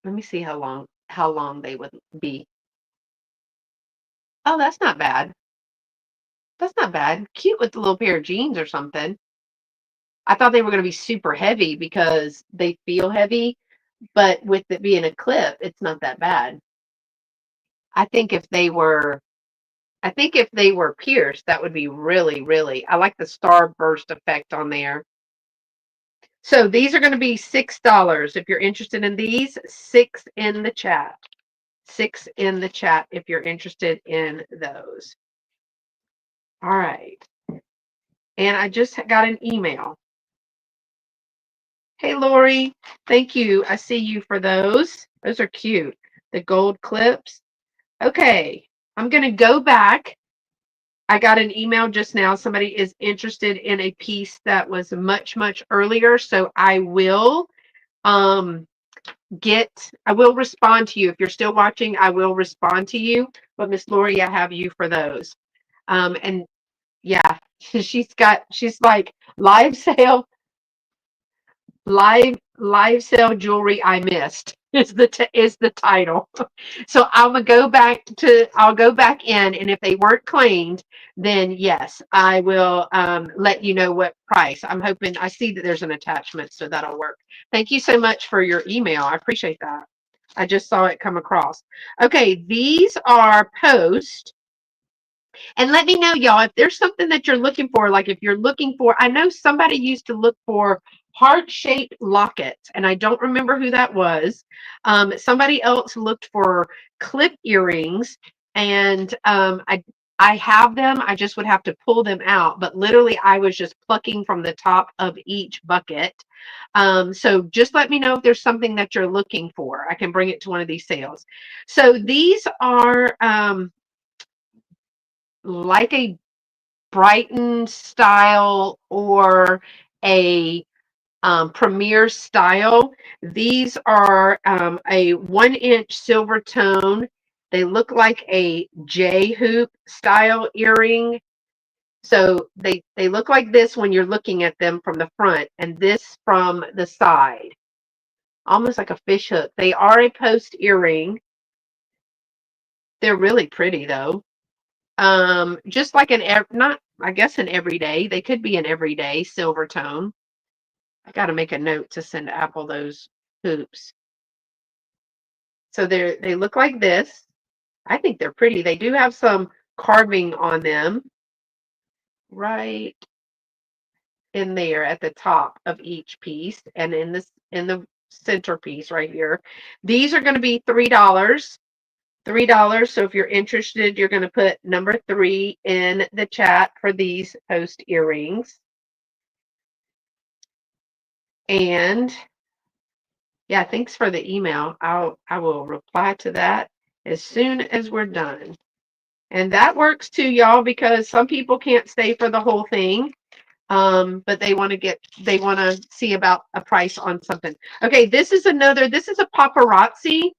Let me see how long they would be. Oh, that's not bad. That's not bad. Cute with a little pair of jeans or something. I thought they were going to be super heavy because they feel heavy, but with it being a clip, it's not that bad. I think if they were, I think if they were pierced, that would be really, really. I like the starburst effect on there. So these are going to be $6. If you're interested in these, six in the chat. Six in the chat if you're interested in those. All right. And I just got an email. Hey, Lori. Thank you. I see you for those. Those are cute. The gold clips. Okay. I'm going to go back. I got an email just now. Somebody is interested in a piece that was much, much earlier. So I will I will respond to you. If you're still watching, I will respond to you. But Miss Lori, I have you for those. And yeah, she's like live sale, live sale jewelry I missed is the title. So I'll go back in, and if they weren't claimed, then yes, I will let you know what price. I'm hoping, I see that there's an attachment, so that'll work. Thank you so much for your email. I appreciate that. I just saw it come across. Okay, these are post. And let me know, y'all, if there's something that you're looking for, like if you're looking for, I know somebody used to look for heart-shaped lockets, and I don't remember who that was. Somebody else looked for clip earrings, and I have them. I just would have to pull them out, but literally I was just plucking from the top of each bucket. So just let me know if there's something that you're looking for. I can bring it to one of these sales. So these are like a Brighton style or a Premier style. These are a 1 inch silver tone. They look like a J hoop style earring. So they look like this when you're looking at them from the front, and this from the side, almost like a fish hook. They are a post earring. They're really pretty though. Just like not, I guess an everyday. They could be an everyday silver tone. I got to make a note to send Apple those hoops. So they look like this. I think they're pretty. They do have some carving on them right in there at the top of each piece, and in the centerpiece right here. These are going to be $3. $3. So if you're interested, you're going to put number 3 in the chat for these post earrings. And yeah, thanks for the email. I will reply to that as soon as we're done. And that works too, y'all, because some people can't stay for the whole thing. But they want to see about a price on something. Okay, this is a paparazzi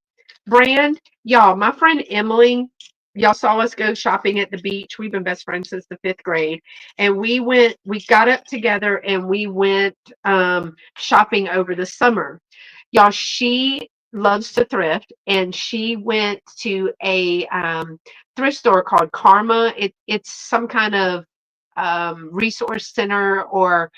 brand. Y'all, my friend Emily, y'all saw us go shopping at the beach. We've been best friends since the 5th grade. And we got up together and we went shopping over the summer. Y'all, she loves to thrift, and she went to a thrift store called Karma. It's some kind of resource center or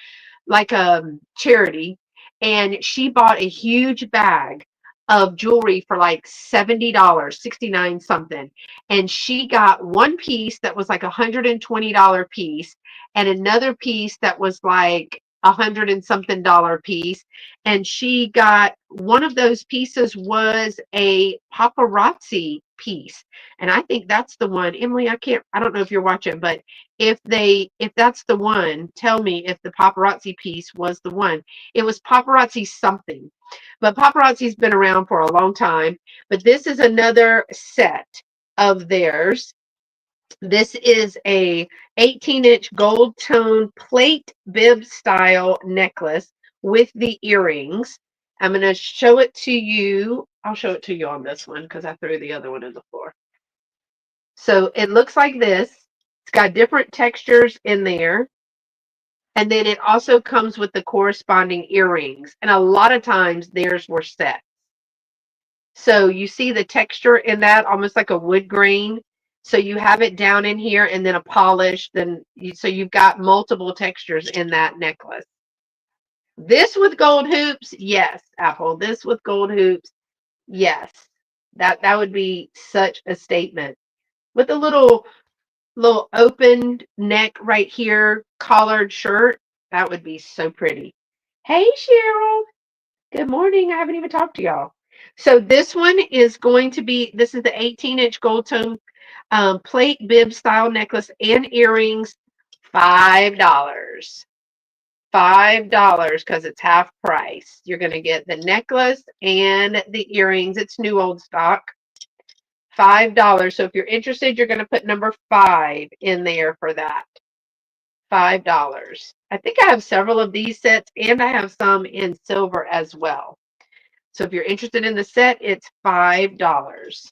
like a charity, and she bought a huge bag of jewelry for like $70, 69 something, and she got one piece that was like $120 piece, and another piece that was like $100 and something piece, and she got one of those pieces was a paparazzi piece, and I think that's the one. Emily, I don't know if you're watching, but if that's the one, tell me if the paparazzi piece was the one. It was paparazzi something, but paparazzi's been around for a long time. But this is another set of theirs. This is a 18-inch gold tone plate bib style necklace with the earrings. I'm going to show it to you. I'll show it to you on this one because I threw the other one in the floor. So it looks like this. It's got different textures in there. And then it also comes with the corresponding earrings. And a lot of times theirs were set. So you see the texture in that, almost like a wood grain. So you have it down in here and then a polish. So you've got multiple textures in that necklace. This with gold hoops, yes, Apple. This with gold hoops, yes. That would be such a statement. With a little opened neck right here, collared shirt, that would be so pretty. Hey, Cheryl. Good morning. I haven't even talked to y'all. So this one is going to be, this is the 18-inch gold tone plate bib style necklace and earrings, $5. $5 because it's half price. You're going to get the necklace and the earrings. It's new old stock. $5. So if you're interested, you're going to put number 5 in there for that. $5. I think I have several of these sets and I have some in silver as well. So if you're interested in the set, it's $5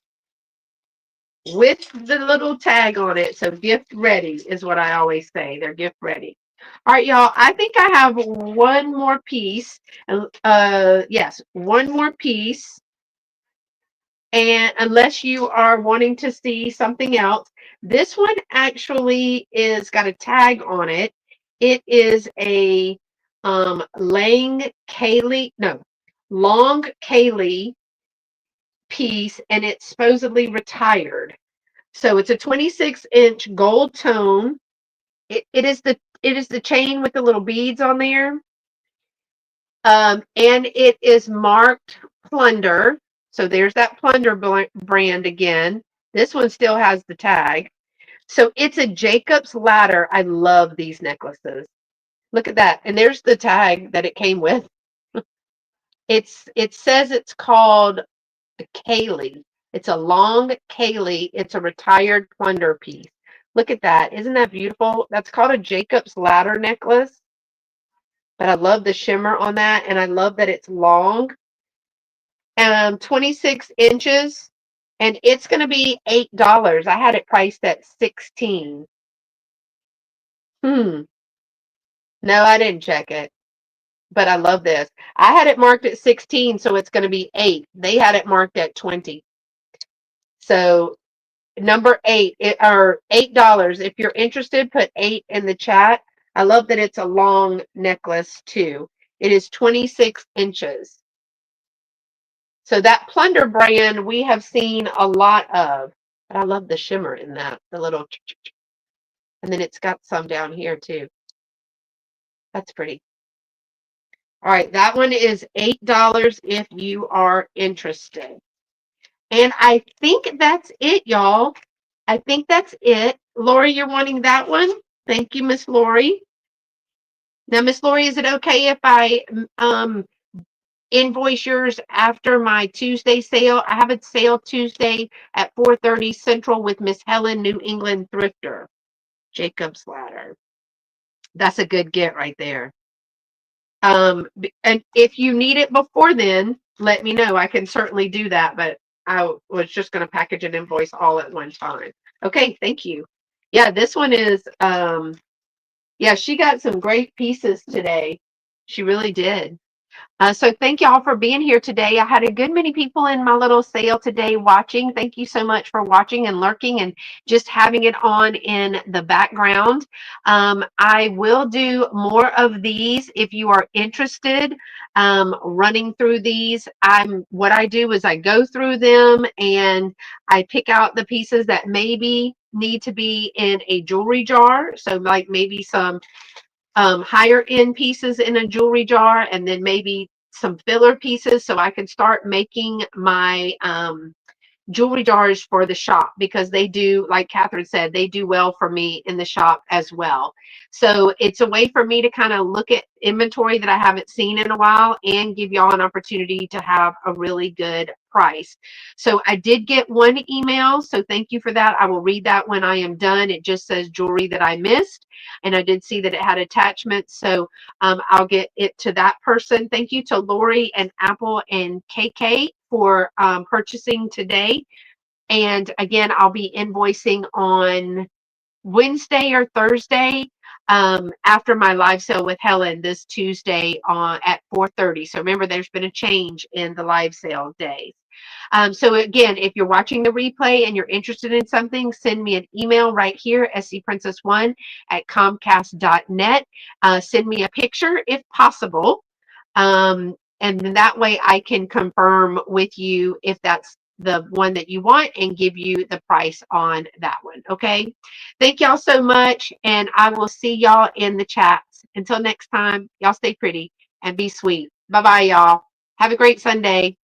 with the little tag on it. So gift ready is what I always say. They're gift ready. All right, y'all. I think I have one more piece. Yes, one more piece. And unless you are wanting to see something else, this one actually is got a tag on it. It is a Lang Kaylee, no, Long Kaylee piece, and it's supposedly retired. So it's a 26-inch gold tone. It is the chain with the little beads on there. And it is marked Plunder. So there's that Plunder brand again. This one still has the tag. So it's a Jacob's Ladder. I love these necklaces. Look at that. And there's the tag that it came with. It says it's called Kaylee. It's a long Kaylee. It's a retired Plunder piece. Look at that. Isn't that beautiful? That's called a Jacob's Ladder necklace. But I love the shimmer on that, and I love that it's long. 26 inches, and it's going to be $8. I had it priced at 16. No, I didn't check it, but I love this. I had it marked at 16, so it's going to be 8. They had it marked at 20. So number 8, or $8. If you're interested, put 8 in the chat. I love that it's a long necklace too. It is 26 inches. So that Plunder brand we have seen a lot of, but I love the shimmer in that, the little, and then it's got some down here too. That's pretty. All right, that one is $8 if you are interested. And I think that's it, y'all. I think that's it. Lori, you're wanting that one? Thank you, Miss Lori. Now, Miss Lori, is it okay if I invoice yours after my Tuesday sale? I have a sale Tuesday at 4:30 Central with Miss Helen, New England Thrifter. Jacob's Ladder. That's a good get right there. And if you need it before then, let me know. I can certainly do that, but I was just going to package an invoice all at one time. Okay, thank you. Yeah, this one is, yeah, she got some great pieces today. She really did. So thank y'all for being here today. I had a good many people in my little sale today watching. Thank you so much for watching and lurking and just having it on in the background. I will do more of these if you are interested. Running through these, what I do is I go through them and I pick out the pieces that maybe need to be in a jewelry jar. So like maybe some higher end pieces in a jewelry jar, and then maybe some filler pieces so I can start making my jewelry jars for the shop, because they do, like Catherine said, they do well for me in the shop as well. So it's a way for me to kind of look at inventory that I haven't seen in a while and give y'all an opportunity to have a really good price. So I did get one email, so thank you for that. I will read that when I am done. It just says jewelry that I missed, and I did see that it had attachments, so I'll get it to that person. Thank you to Lori and Apple and KK for purchasing today. And again, I'll be invoicing on Wednesday or Thursday, after my live sale with Helen this Tuesday at 4:30. So remember, there's been a change in the live sale days. So again, if you're watching the replay and you're interested in something, send me an email right here, scprincess1@comcast.net. Send me a picture if possible. And then that way I can confirm with you if that's the one that you want and give you the price on that one. Okay. Thank y'all so much. And I will see y'all in the chats. Until next time, y'all stay pretty and be sweet. Bye bye, y'all. Have a great Sunday.